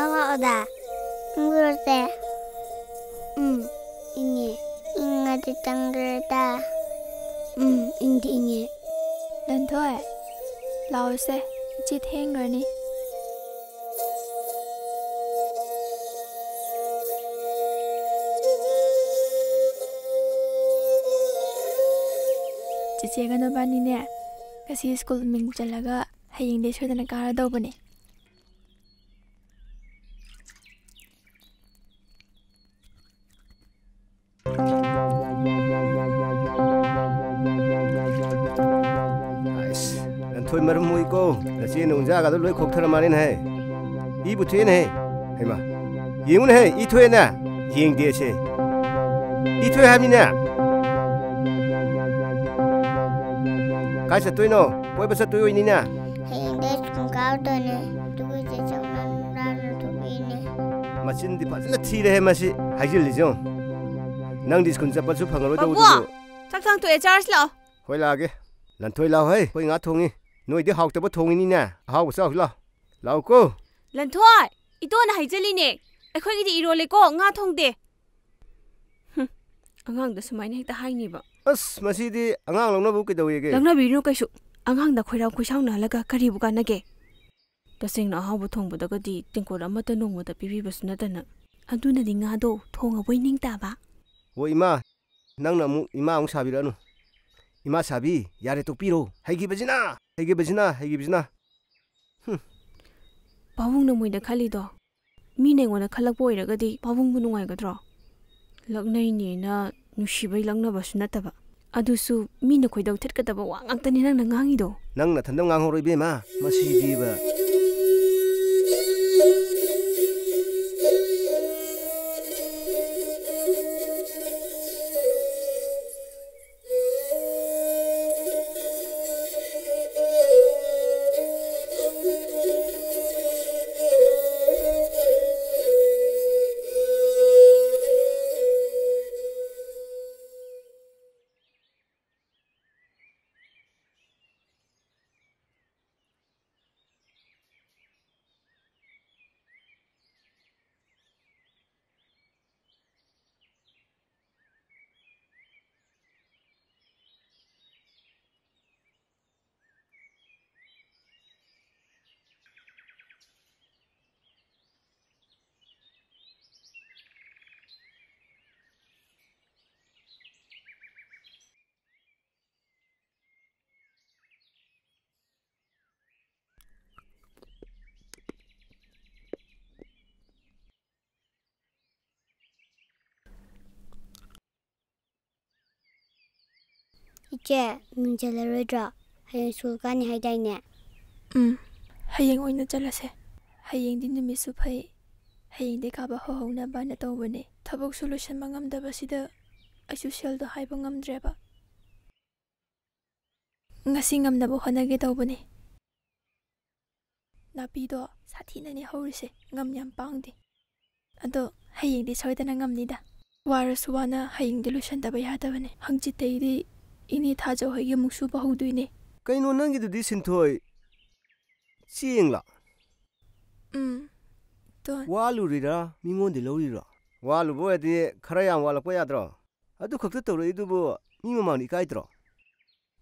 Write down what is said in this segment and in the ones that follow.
나와오다. 둥글었대. 잉이. 잉아지 짱그러다. 잉디 잉이. 런토이. 라오세. 이제 탱거니. 지체가 너바니네. kasi school ming chalaga haying de soidana kara dobane thôi mà mui cô là chi nung ra cả lối khóc thơ mà nên hay ý bút thuê này hay mà yên này ý thuê nè yên địa xe ý thuê hay nè cái sao tôi nó quay bắt sao tôi ơi nè haying de cũng cao đó nè tôi sẽ chọn ăn ra rồi tôi nè mà xin thì phải rất là thi đấy mà chị hay gì lý do năng đi school chấp phẳng rồi đâu đâu chắc thằng tụi charge lo quay lại cái lần thôi lao hay quay ngã thùng đi nuôi đi học tập bắt thùng đi nè học sao lo lao cô lần thôi ít tôi là hay chơi li nè ai khơi cái gì rồi lấy cô ngã thùng đi anh đó xem này ta hay nhỉ vậy mà xí đi anh lòng nó bút cái đầu gì cái lòng nó bị nó cái số anh đã khơi đâu khơi sau nữa là cái gì bukan nè ta sinh nó học bắt thùng bắt cái gì tiếng cô đã mất tên nông bắt pipi bắt nó tên nè anh tôi là đi ngã đâu thùng ở bên ninh ta ba ôi ima nang na mu ima ông sabi ra nu ima sabi yare to piro hay gi bazina pabung na moi da khali do mi ne ngona khalak poi ra ga di pabung bu nungai ga dro laknai ni na nusibai langna ba suna ta ba adusu mi na khoi dau thet ka ta ba wa ngang tani nang na ngangi do nang na thandam ngang horoi be ma masi di ba 이제 문제를 외줘 hayang sulkani haidaiне hayang oina chalase hayang din mi su phai hayang de ka ba ho na ba na to bane thabok solution mangam da ba sida asu sel do hai bangam dreba ngasi ngam na bo hana ge to bane na pi do sathi na ni horise ngam yam pang di ado hayang di soidana ngam ni da warasu wana hayang de solution da ba ya da bane hangchi te di ini thajo hoye muksu ba huduine kaino nang gi du di sinthoi chieng la to walu ri ra mingon de lori ra walu bo de khara yam wala po ya dro adu khak ta ro idu bo mi ma ni kai dro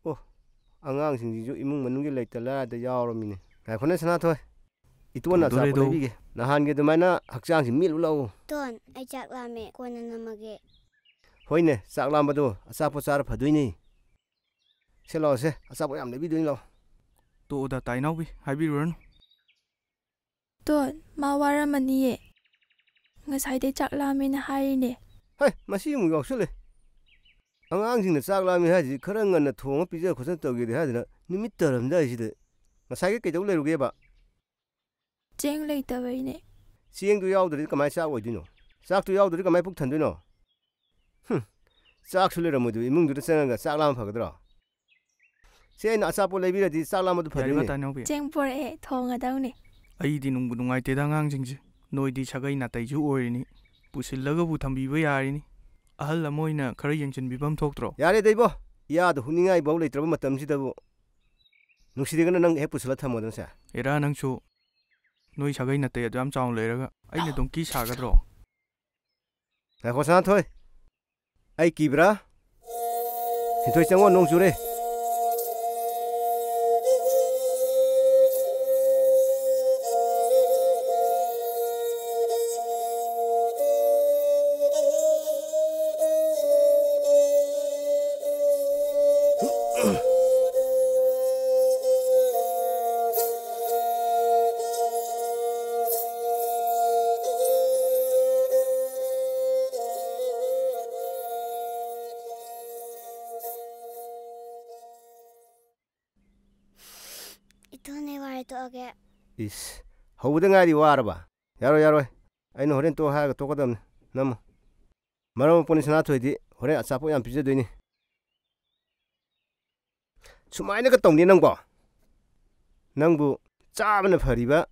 oh angang sing ji ju imung manung gi leitala da yaw ro mi ne kai khone sana thoi itona sa po bi ge nahan ge dumaina hakchang si mi lu lo ton ai chak la me kona namage hoine chak lam ba do asa po char phadui ni se lo se asa po yam le bi dui lo to da tai nau bi hai bi ron to ma wara mani ye ngasai de chak la me na hai ne hai masi mu yok sule angang sing na chak la me ha ji khara ngan na thong pi je khosan to ge de ha de nimit taram da ji de ngasai ge ke dau le ru ge ba cheng lei ta bai ne chieng du yaw de kamai chak oi du no chak tu yaw de kamai puk than du no chak sule ra mu du imung du de chang ga chak lam pha ga dra se na sa po le bi ra di chak lam du pha ba ni ta nau bi cheng por e thong a dau ne ai di nung bu nungai te da ngang jing ji noi di chagai na tai ju oi ni pusil laga bu thambi ba yari ni ahal la moina khara yengchin bi bam thok tro yare dei bo ya du huningai bo le tra matam ji da bu nusi de ga nang he pusula thamo dan sa era nang chu ꯅꯣꯏ ꯁꯥꯒꯩ ꯅꯥꯇꯩ ꯑꯗꯨ ꯌꯥꯝ ꯆꯥꯎꯅ ꯂꯩꯔꯒ ꯑꯩꯅ ꯗꯣꯡꯀꯤ ꯁꯥꯒꯗ꯭ꯔꯣ? ꯉꯥꯏꯈꯣ ꯁꯅꯥꯊꯣꯏ, ꯑꯩ ꯀꯤꯕ꯭ꯔꯥ? ꯁꯤꯟꯊꯣꯏ ꯆꯪꯉꯣ, ꯅꯣꯡ ꯆꯨꯔꯦ. 이토네 와래 또게. 이스, ꯍꯧꯕꯗ ꯉꯥꯏꯔꯤ ꯋꯥꯔꯕ? ꯌꯥꯔꯣꯏ ꯌꯥꯔꯣꯏ. ꯑꯩꯅ ꯍꯣꯔꯦꯟ ꯇꯣ ꯍꯥꯏꯔꯒ ꯇꯣꯛꯀꯗꯕꯅꯤ. ꯅꯝꯃꯨ. ꯃꯔꯝ ꯃꯣꯛꯄꯅꯤ ꯁꯅꯥꯊꯣꯏꯗꯤ ꯍꯣꯔꯦꯟ ꯑꯆꯥꯄꯣꯠ ꯌꯥꯝ ꯄꯤꯖꯗꯣꯏꯅꯤ. ꯁꯨꯃꯥꯏꯅꯒ ꯇꯧꯅꯤ ꯅꯪꯕꯣ? ꯅꯪꯕꯨ ꯆꯥꯕꯅ ꯐꯔꯤꯕ?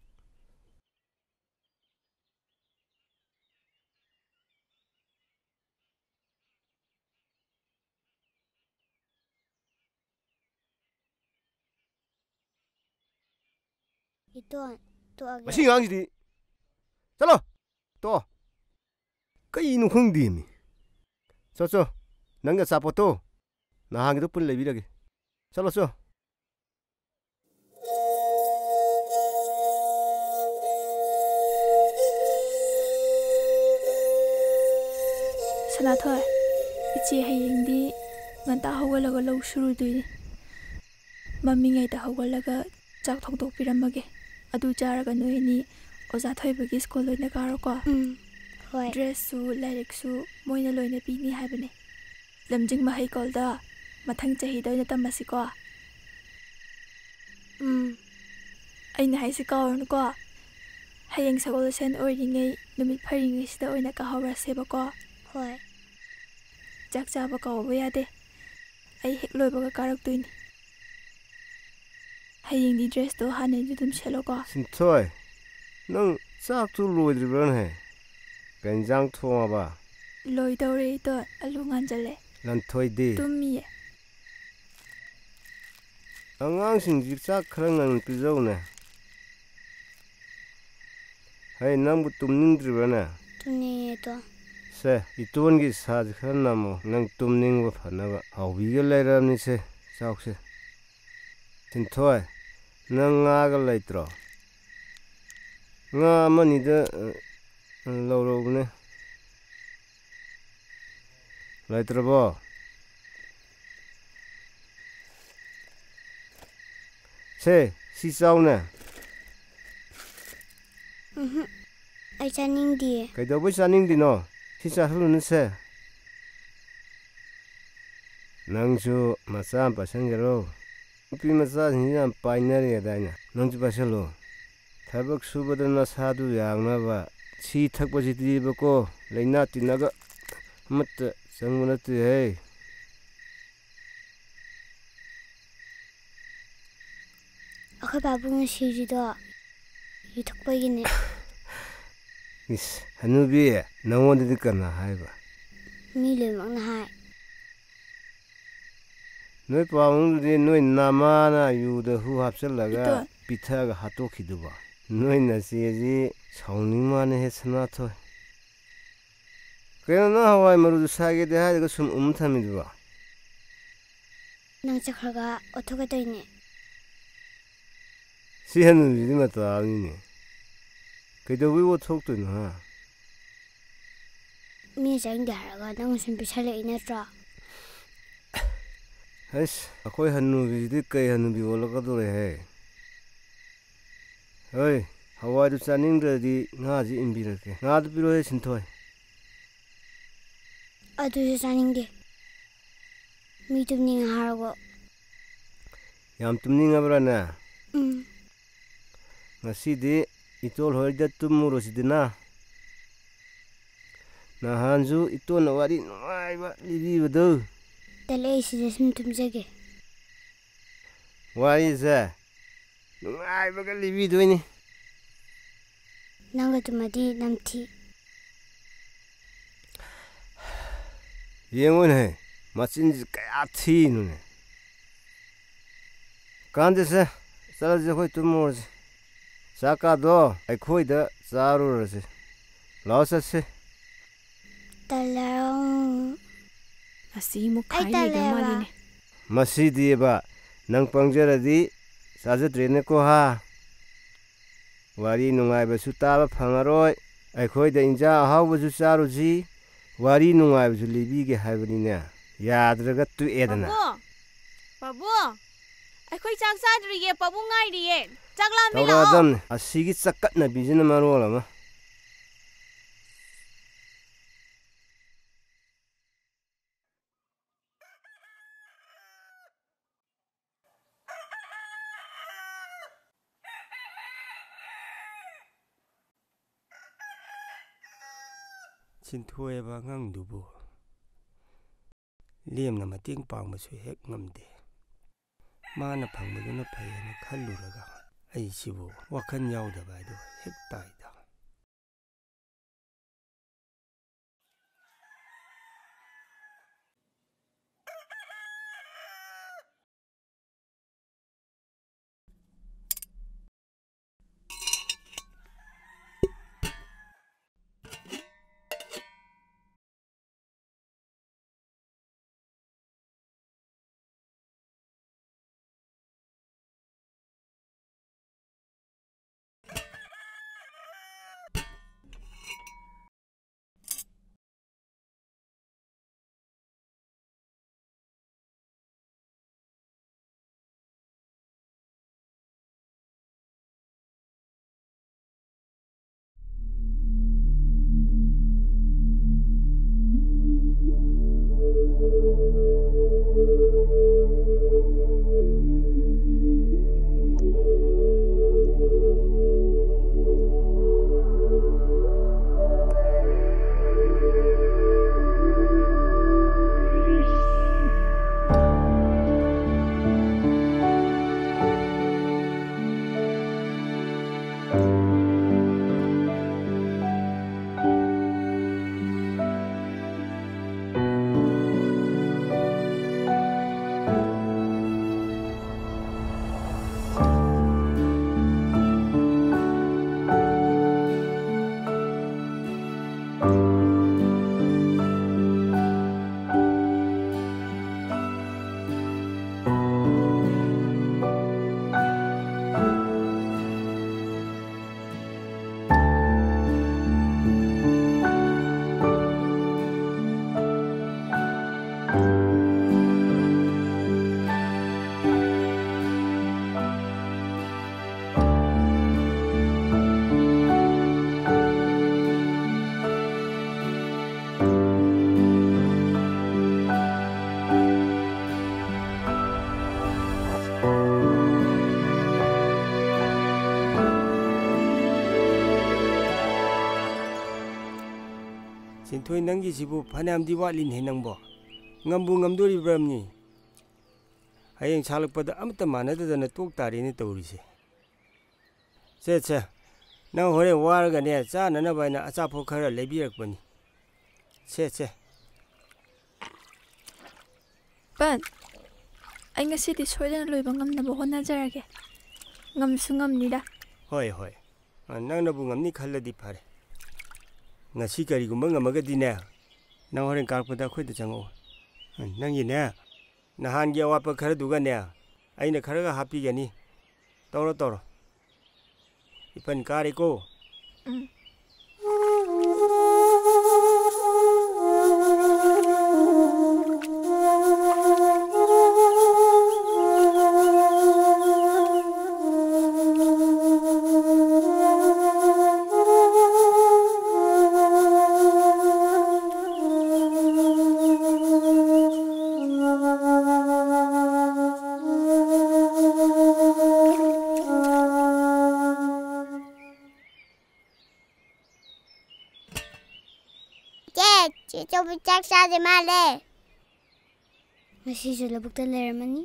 이토 또게. ꯃꯁꯤ ꯑꯉꯥꯡꯁꯤꯗꯤ ꯆꯠꯂꯣ. ꯇꯣ. ꯀꯩꯅꯣ ꯈꯪꯗꯦꯃꯤ. ꯆꯣ ꯅꯪꯒꯤ ꯑꯆꯥꯄꯣꯠꯇꯣ ꯅꯍꯥꯟꯒꯤꯗꯣ ꯄꯨꯟꯅ ꯂꯩꯕꯤꯔꯒꯦ. ꯆꯠꯂꯣ ꯆꯣ. ꯁꯅꯥꯊꯣꯏ, ꯏꯆꯦ ꯍꯌꯦꯡꯗꯤ ꯉꯟꯇꯥ ꯍꯧꯒꯠꯂꯒ ꯂꯧ ꯁꯨꯔꯨꯗꯣꯏꯅꯤ. ꯃꯝꯃꯤꯉꯩꯗ ꯍꯧꯒꯠꯂꯒ ꯆꯥꯛ ꯊꯣꯡꯗꯣꯛꯄꯤꯔꯝꯃꯒꯦ. ꯑꯗꯨ ꯆꯥꯔꯒ ꯅꯣꯏ ꯑꯅꯤ ꯑꯣꯖꯥ ꯊꯣꯏꯕꯒꯤ ꯁ꯭ꯀꯨꯜ ꯂꯣꯏꯅ ꯀꯥꯔꯣꯀꯣ. ꯍꯣꯏ. ꯗ꯭ꯔꯦꯁꯁꯨ ꯂꯥꯏꯔꯤꯛꯁꯨ ꯃꯣꯏꯅ ꯂꯣꯏꯅ ꯄꯤꯅꯤ ꯍꯥꯏꯕꯅꯦ. ꯂꯝꯖꯤꯡ ꯃꯍꯩꯀꯣꯜꯗ ꯃꯊꯪ ꯆꯍꯤꯗ ꯑꯣꯏꯅ ꯇꯝꯃꯁꯤꯀꯣ. ꯑꯩꯅ ꯍꯥꯏꯁꯤ ꯀꯥꯎꯔꯅꯨꯀꯣ. ꯍꯌꯦꯡ ꯁꯒꯣꯜꯁꯦꯟ ꯑꯣꯏꯔꯤꯉꯩ ꯅꯨꯃꯤꯠ ꯐꯔꯤꯉꯩꯁꯤꯗ ꯑꯣꯏꯅ ꯀꯥꯍꯧꯔꯁꯦꯕꯀꯣ. ꯍꯣꯏ. ꯆꯥꯛ ꯆꯥꯕ ꯀꯥꯎꯕ ꯌꯥꯗꯦ. ꯑꯩ ꯍꯦꯛ ꯂꯣꯏꯕꯒ ꯀꯥꯔꯛꯇꯣꯏꯅꯤ. ꯍꯌꯦꯡꯗꯤ ꯗ꯭ꯔꯦꯁꯇꯣ ꯍꯥꯟꯅꯩꯗꯨ ꯑꯗꯨꯝ ꯁꯦꯠꯂꯣꯀꯣ. ꯁꯤꯟꯊꯣꯏ, ꯅꯪ ꯆꯥꯛꯇꯨ ꯂꯣꯏꯗ꯭ꯔꯤꯕ꯭ꯔꯥꯅꯦ? ꯀꯩ ꯏꯟꯖꯥꯡ ꯊꯣꯡꯉꯕ? ꯂꯣꯏꯗꯧꯔꯦ ꯏꯇꯣꯟ. ꯑꯂꯨ ꯉꯥꯟꯖꯜꯂꯦ. ꯂꯟꯊꯣꯏꯗꯤ? ꯇꯨꯝꯃꯤꯌꯦ. ꯑꯉꯥꯡꯁꯤꯡꯁꯤ ꯆꯥꯛ ꯈꯔ ꯉꯟꯅ ꯄꯤꯖꯧꯅꯦ. ꯍꯩ, ꯅꯪꯕꯨ ꯇꯨꯝꯅꯤꯡꯗ꯭ꯔꯤꯕ꯭ꯔꯥꯅꯦ? ꯇꯨꯝꯅꯤꯡꯉꯦ ꯏꯇꯣ. ꯁꯦ, ꯏꯇꯣꯟꯒꯤ ꯁꯥꯁꯤ ꯈꯔ ꯅꯝꯃꯣ. ꯅꯪ ꯇꯨꯝꯅꯤꯡꯕ ꯐꯅꯕ. ꯍꯥꯎꯕꯤꯒ ꯂꯩꯔꯕꯅꯤꯁꯦ ꯆꯥꯎꯁꯦ. ꯁꯤꯟꯊꯣꯏ, ꯅꯪ ꯉꯥꯒ ꯂꯩꯇ꯭ꯔꯣ? ꯉꯥ ꯑꯃꯅꯤꯗ ꯂꯧꯔꯧꯕꯅꯦ. ꯂꯩꯇ꯭ꯔꯕꯣ? ꯁꯦ, ꯁꯤ ꯆꯥꯎꯅꯦ. ꯑꯩ ꯆꯥꯅꯤꯡꯗꯤꯌꯦ. ꯀꯩꯗꯧꯕꯩ ꯆꯥꯅꯤꯡꯗꯤꯅꯣ? ꯁꯤ ꯆꯥꯁꯜꯂꯨꯅꯨꯁꯦ. ꯅꯪꯁꯨ ꯃꯆꯥ ꯑꯃ ꯄꯥꯏꯁꯟꯒꯦꯔꯣ? ꯅꯨꯄꯤ ꯃꯆꯥꯁꯤꯡꯁꯤ ꯌꯥꯝ ꯄꯥꯏꯅꯔꯦꯗꯥꯏꯅ. ꯅꯪꯁꯨ ꯄꯥꯏꯁꯜꯂꯨ. ꯊꯕꯛ ꯁꯨꯕꯗ ꯅꯁꯥꯗꯨ ꯌꯥꯡꯅꯕ. ꯁꯤ ꯊꯛꯄꯁꯤꯗꯤꯕꯀꯣ ꯂꯩꯅꯥ ꯇꯤꯟꯅꯒ ꯑꯃꯠꯇ ꯆꯪꯕ ꯅꯠꯇꯦꯍꯦ. ꯑꯩꯈꯣꯏ ꯄꯥꯕꯨꯡꯅ ꯁꯤꯔꯤꯗꯣ ꯌꯨ ꯊꯛꯄꯒꯤꯅꯦ. ꯏꯁ, ꯍꯅꯨꯕꯤ, ꯅꯪꯉꯣꯟꯗꯗꯤ ꯀꯅꯥ ꯍꯥꯏꯕ? ꯃꯤ ꯂꯣꯏꯅꯃꯛꯅ ꯍꯥꯏ. ꯅꯣꯏ ꯄꯥꯕꯨꯡꯗꯨꯗꯤ ꯅꯣꯏ ꯅꯃꯥꯅ ꯌꯨꯗ ꯍꯨ ꯍꯥꯞꯆꯤꯜꯂꯒ ꯏꯇꯣꯟ. ꯄꯤꯊꯛꯑꯒ ꯍꯥꯠꯇꯣꯛꯈꯤꯗꯨꯕ. ꯅꯣꯏ ꯅꯆꯦꯁꯤ ꯁꯥꯎꯅꯤꯡ ꯃꯥꯜꯂꯦꯍꯦ ꯁꯅꯥꯊꯣꯏ. ꯀꯩꯅꯣ ꯅꯪ ꯍꯋꯥꯏ ꯃꯔꯨꯗꯨ ꯁꯥꯒꯦꯗꯤ ꯍꯥꯏꯔꯒ ꯁꯨꯝ ꯊꯝꯃꯤꯗꯨꯕ? ꯅꯪ ꯆꯠꯈ꯭ꯔꯒ ꯑꯣꯊꯣꯛꯀꯗꯣꯏꯅꯦ. ꯁꯤ ꯍꯅꯨꯕꯤꯁꯤꯗꯤ ꯃꯇꯥ ꯑꯃꯅꯤꯅꯦ. ꯀꯩꯗꯧꯕꯩ ꯑꯣꯠꯊꯣꯛꯇꯣꯏꯅꯣ ꯍꯥ? ꯃꯤꯅ ꯆꯥꯅꯤꯡꯗꯦ ꯍꯥꯏꯔꯒ ꯅꯪꯅ ꯁꯨꯝ ꯄꯤꯁꯜꯂꯛꯏ ꯅꯠꯇ꯭ꯔꯣ? ꯑꯁ, ꯑꯩꯈꯣꯏ ꯍꯅꯨꯕꯤꯁꯤꯗꯤ ꯀꯩ ꯍꯅꯨꯕꯤ ꯑꯣꯜꯂꯛꯀꯗꯣꯔꯦꯍꯦ? ꯍꯣꯏ, ꯍꯋꯥꯏꯗꯨ ꯆꯥꯅꯤꯡꯗ꯭ꯔꯗꯤ ꯉꯥꯁꯤ ꯏꯟꯕꯤꯔꯛꯀꯦ. ꯉꯥꯗꯨ ꯄꯤꯔꯣꯍꯦ ꯁꯤꯟꯊꯣꯏ. ꯑꯗꯨꯁꯨ ꯆꯥꯅꯤꯡꯗꯦ. ꯃꯤ ꯇꯨꯝꯅꯤꯡꯉꯦ ꯍꯥꯏꯔꯒ. ꯌꯥꯝ ꯇꯨꯝꯅꯤꯡꯉꯕ꯭ꯔꯥꯅꯦ? ꯎꯝ. ꯉꯁꯤꯗꯤ ꯏꯇꯣꯜ ꯍꯣꯏꯗ ꯇꯨꯝꯃꯨꯔꯣꯁꯤꯗꯅ. ꯅꯍꯥꯟꯁꯨ ꯏꯇꯣꯟꯅ ꯋꯥꯔꯤ ꯅꯨꯡꯉꯥꯏꯕ ꯂꯤꯕꯤꯕꯗꯨ. ꯇꯜꯂꯦ, ꯑꯩ ꯁꯤꯗ ꯁꯨꯝ ꯇꯨꯝꯖꯒꯦ. ꯋꯥꯔꯤꯁꯦ ꯅꯨꯡꯉꯥꯏꯕꯒ ꯂꯤꯕꯤꯗꯣꯏꯅꯤ. ꯅꯪꯒ ꯇꯨꯝꯃꯗꯤ ꯅꯝꯊꯤ. ꯌꯦꯡꯉꯨꯅꯦꯍꯦ, ꯃꯆꯤꯟꯁꯤ ꯀꯌా ꯊꯤꯅꯣꯅꯦ. ꯀꯥꯟꯗꯦꯁꯦ, ꯆꯠꯂꯁꯦ ꯑꯩꯈꯣꯏ ꯇꯨꯝꯃꯨꯔꯁꯤ. ꯆꯥꯛꯀꯥꯗꯣ ꯑꯩꯈꯣꯏꯗ ꯆꯥꯔꯨꯔꯁꯤ ꯂꯥꯛꯑꯣ ꯆꯠꯁꯤ ꯇꯜꯂꯦꯔꯣ ꯑꯁꯤ ꯑꯃꯨꯛ ꯈꯥꯏ ꯂꯩꯈ꯭ꯔ ꯃꯥꯜꯂꯤꯅꯦ ꯃꯁꯤꯗꯤꯕ ꯅꯪ ꯄꯪꯖꯔꯗꯤ ꯆꯥꯖꯗ꯭ꯔꯦꯅꯦꯀꯣ ꯍꯥ ꯋꯥꯔꯤ ꯅꯨꯡꯉꯥꯏꯕꯁꯨ ꯇꯥꯕ ꯐꯪꯉꯔꯣꯏ ꯑꯩꯈꯣꯏꯗ ꯏꯟꯖꯥꯡ ꯑꯍꯥꯎꯕꯁꯨ ꯆꯥꯔꯨꯁꯤ ꯋꯥꯔꯤ ꯅꯨꯡꯉꯥꯏꯕꯁꯨ ꯂꯤꯕꯤꯒꯦ ꯍꯥꯏꯕꯅꯤꯅꯦ ꯌꯥꯗ꯭ꯔꯒ ꯇꯣꯛꯑꯦꯗꯅ ꯄꯥꯕꯨꯡ ꯑꯩꯈꯣꯏ ꯆꯥꯛ ꯆꯥꯗ꯭ꯔꯤꯌꯦ ꯄꯥꯕꯨꯡ ꯉꯥꯏꯔꯤꯌꯦ ꯆꯥꯛ ꯂꯥꯝꯃꯦ ꯂꯥꯛꯑꯣ ꯇꯧꯔꯛꯑꯗꯝꯅꯤ ꯑꯁꯤꯒꯤ ꯆꯛꯀꯠꯅꯕꯤꯁꯤꯅ ꯃꯔꯣꯜ ꯑꯃ ꯆꯤꯟꯊꯣꯏꯑꯕ ꯑꯉꯥꯡꯗꯨꯕꯨ ꯂꯦꯝꯅ ꯃꯇꯦꯡ ꯄꯥꯡꯕꯁꯨ ꯍꯦꯛ ꯉꯝꯗꯦ ꯃꯥꯅ ꯐꯪꯕꯗꯨꯅ ꯐꯩꯌꯦꯅ ꯈꯜꯂꯨꯔꯒ ꯑꯩꯁꯤꯕꯨ ꯋꯥꯈꯜ ꯌꯥꯎꯗꯕ ꯍꯥꯏꯗꯣ ꯍꯦꯛ ꯇꯥꯏꯗ ꯆꯤꯟꯊꯣꯏ ꯅꯪꯒꯤꯁꯤꯕꯨ ꯐꯅꯌꯥꯝꯗꯤ ꯋꯥꯠꯂꯤꯅꯦ ꯅꯪꯕꯣ ꯉꯝꯕꯨ ꯉꯝꯗꯣꯔꯤꯕ꯭ꯔꯥꯝꯅꯤ ꯍꯌꯦꯡ ꯁꯥꯠꯂꯛꯄꯗ ꯑꯃꯠꯇ ꯃꯥꯟꯅꯗꯗꯅ ꯇꯣꯛ ꯇꯥꯔꯦꯅꯦ ꯇꯧꯔꯤꯁꯦ ꯁꯦ ꯅꯪ ꯍꯣꯔꯦꯟ ꯋꯥꯔꯒꯅꯦ ꯆꯥꯅꯅꯕ ꯍꯥꯏꯅ ꯑꯆꯥꯄꯣꯠ ꯈꯔ ꯂꯩꯕꯤꯔꯛꯄꯅꯤ ꯁꯦ ꯄꯟ ꯑꯩ ꯉꯁꯤꯗꯤ ꯁꯣꯏꯗꯅ ꯂꯣꯏꯕ ꯉꯝꯅꯕ ꯍꯣꯠꯅꯖꯔꯒꯦ ꯉꯝꯁꯨ ꯉꯝꯅꯤꯗ ꯍꯣꯏ ꯅꯪꯅꯕꯨ ꯉꯝꯅꯤ ꯈꯜꯂꯗꯤ ꯐꯔꯦ ngasi ꯀꯔꯤꯒꯨꯝꯕ ꯉꯝꯃꯒꯗꯤꯅꯦ ꯅꯪ ꯍꯣꯔꯦꯟ ꯀꯥꯔꯛꯄꯗ ꯑꯩꯈꯣꯏꯗ ꯆꯪꯉꯛꯑꯣ ꯅꯪꯒꯤꯅꯦ ꯅꯍꯥꯟꯒꯤ ꯑꯋꯥꯠꯄ ꯈꯔꯗꯨꯒꯅꯦ ꯑꯩꯅ ꯈꯔꯒ ꯍꯥꯞꯄꯤꯒꯅꯤ ꯇꯧꯔꯣ ꯏꯄꯟ ꯀꯥꯔꯦꯀꯣ ꯆꯦꯆꯧꯕꯤ ꯆꯥꯛ ꯆꯥꯗꯦ ꯃꯥꯜꯂꯦ ꯉꯁꯤꯁꯨ ꯂꯧꯕꯨꯛꯇ ꯂꯩꯔꯝꯃꯅꯤ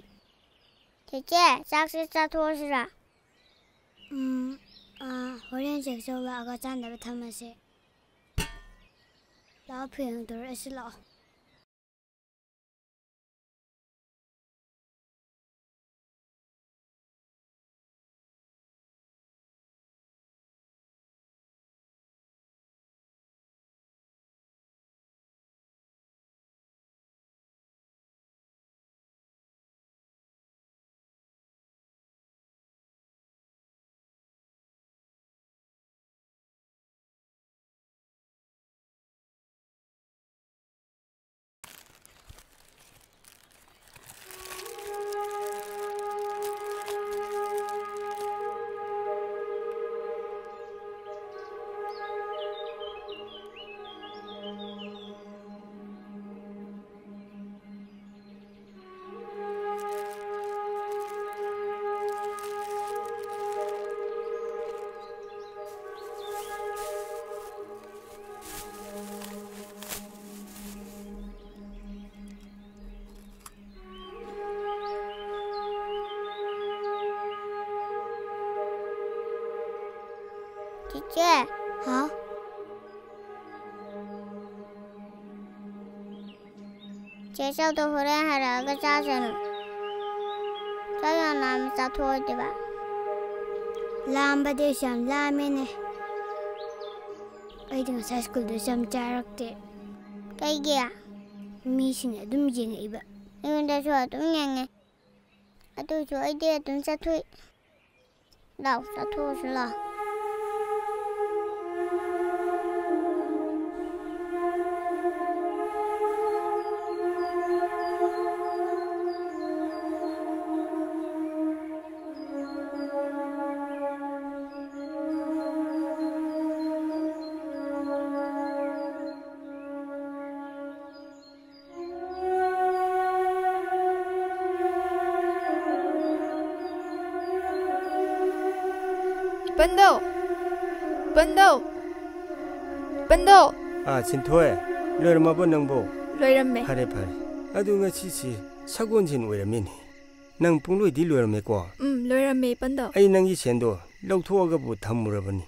ꯆꯦꯆꯦ ꯆꯥꯛꯁꯦ ꯆꯥꯊꯣꯛꯑꯁꯤꯔꯥ ꯍꯣꯔꯦꯟ ꯆꯦꯆꯧ ꯂꯥꯛꯑꯒ ꯆꯥꯅꯕ ꯊꯝꯃꯁꯦ ꯂꯥꯛꯑꯣ ꯐꯤꯌꯦꯡꯗꯨꯔꯁꯤ ꯂꯥꯛꯑꯣ ꯆꯤꯆꯦ ꯍꯥꯎ ꯆꯦ ꯆꯧꯗꯣ ꯍꯣꯔꯦꯟ ꯍꯜꯂꯛꯑꯒ ꯆꯥꯁꯦꯅ ꯆꯥꯛ ꯌꯥꯝ ꯂꯥꯝꯃꯦ ꯆꯥꯊꯣꯛꯑꯣꯏꯗꯕ ꯂꯥꯝꯕꯗꯤ ꯑꯩꯁꯨ ꯌꯥꯝ ꯂꯥꯝꯃꯦꯅꯦ ꯑꯩꯗꯤ ꯉꯁꯥꯏ ꯁ꯭ꯀꯨꯜꯗꯁꯨ ꯌꯥꯝ ꯆꯥꯔꯛꯇꯦ ꯀꯩꯒꯤ ꯃꯤꯁꯤꯡꯅ ꯑꯗꯨꯝ ꯌꯦꯡꯉꯛꯏꯕ ꯑꯩꯉꯣꯟꯗꯁꯨ ꯑꯗꯨꯝ ꯌꯦꯡꯉꯦ ꯑꯗꯨꯁꯨ ꯑꯩꯗꯤ ꯑꯗꯨꯝ ꯆꯠꯊꯣꯛꯏ ꯂꯥꯛꯑꯣ ꯆꯠꯊꯣꯛꯑꯁꯤ ꯂꯥꯛꯑꯣ ꯕꯟꯗꯣ ꯕꯟꯗꯣ ꯕꯟꯗꯣ ꯁꯤꯟꯊꯣꯏ ꯂꯣꯏꯔꯝꯃꯕꯣ ꯅꯪꯕꯣ ꯂꯣꯏꯔꯝꯃꯦ ꯐꯔꯦ ꯐꯔꯦ ꯑꯗꯨ ꯉꯁꯤꯁꯤ ꯁꯒꯣꯜꯁꯦꯟ ꯑꯣꯏꯔꯝꯃꯤꯅꯦ ꯅꯪ ꯄꯨꯡꯂꯣꯏꯗꯤ ꯂꯣꯏꯔꯝꯃꯦꯀꯣ ꯂꯣꯏꯔꯝꯃꯦ ꯕꯟꯗꯣ ꯑꯩ ꯅꯪꯒꯤ ꯁꯦꯟꯗꯣ ꯂꯧꯊꯣꯛꯑꯒꯕꯨ ꯊꯝꯃꯨꯔꯕꯅꯤ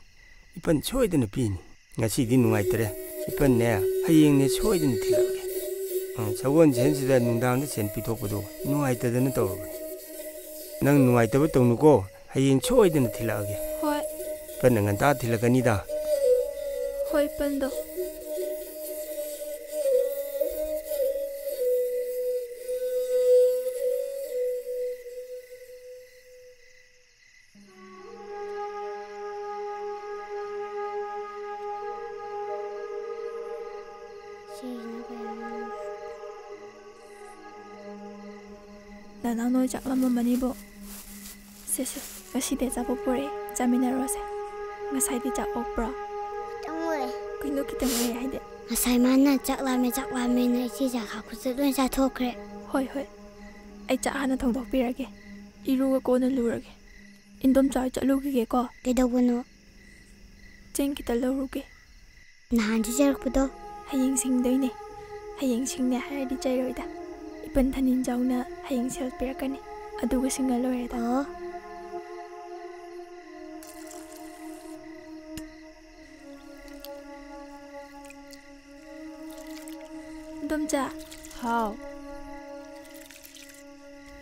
이번 소이드는 비니 ngasi디 누가이더래 이번내 하영네 소이드는 딜러게 저건 젠시다 농당도 젠 비토고도 누가이더는 떠오르니 난 누가이더부 떠누고 하영 소이드는 딜러게 호이 번능은 다 딜러가니다 호이 번도 나랑 너 잠깐만만이보 세세 ngasi대 잡아보래 자미나로세 ngasi대 잡아보라 땅물에 그ino 기타네 하이데 ngасai mana chaklame na ichi ja kha khu lon sa thokre hoi hoi ai cha hana thongdokpirage iruga kona lurage indom chai chaluge ko kedobuno cheng kita luruge nahan ji jarpdo hayeng singdoine hayeng singne haidi chairoida ipan thanin jauna hayeng sel pirakani aduga singa loireda oh domja How?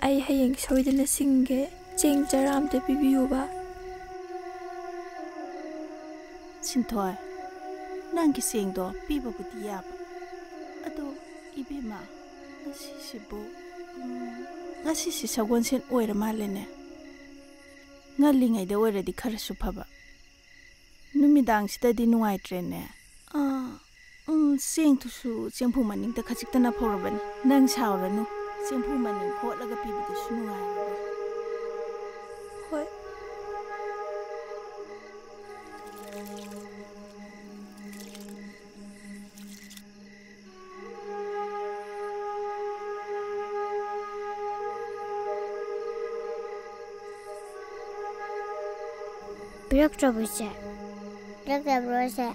ai hayeng soidana singge cheng charam te pibiyuba Sinthoi nangki sengdo pibabudi yaba ado ibema ngasi sagonsen oira malene ngalingai de oira di kharasu phaba numidang sidadi nungaitrene seng tusu sengphu maning ta khajik tana phorabani nang sauranu sengphu maning khotlaga pibidu sunungai hoi biraktrabuse biraktrabrose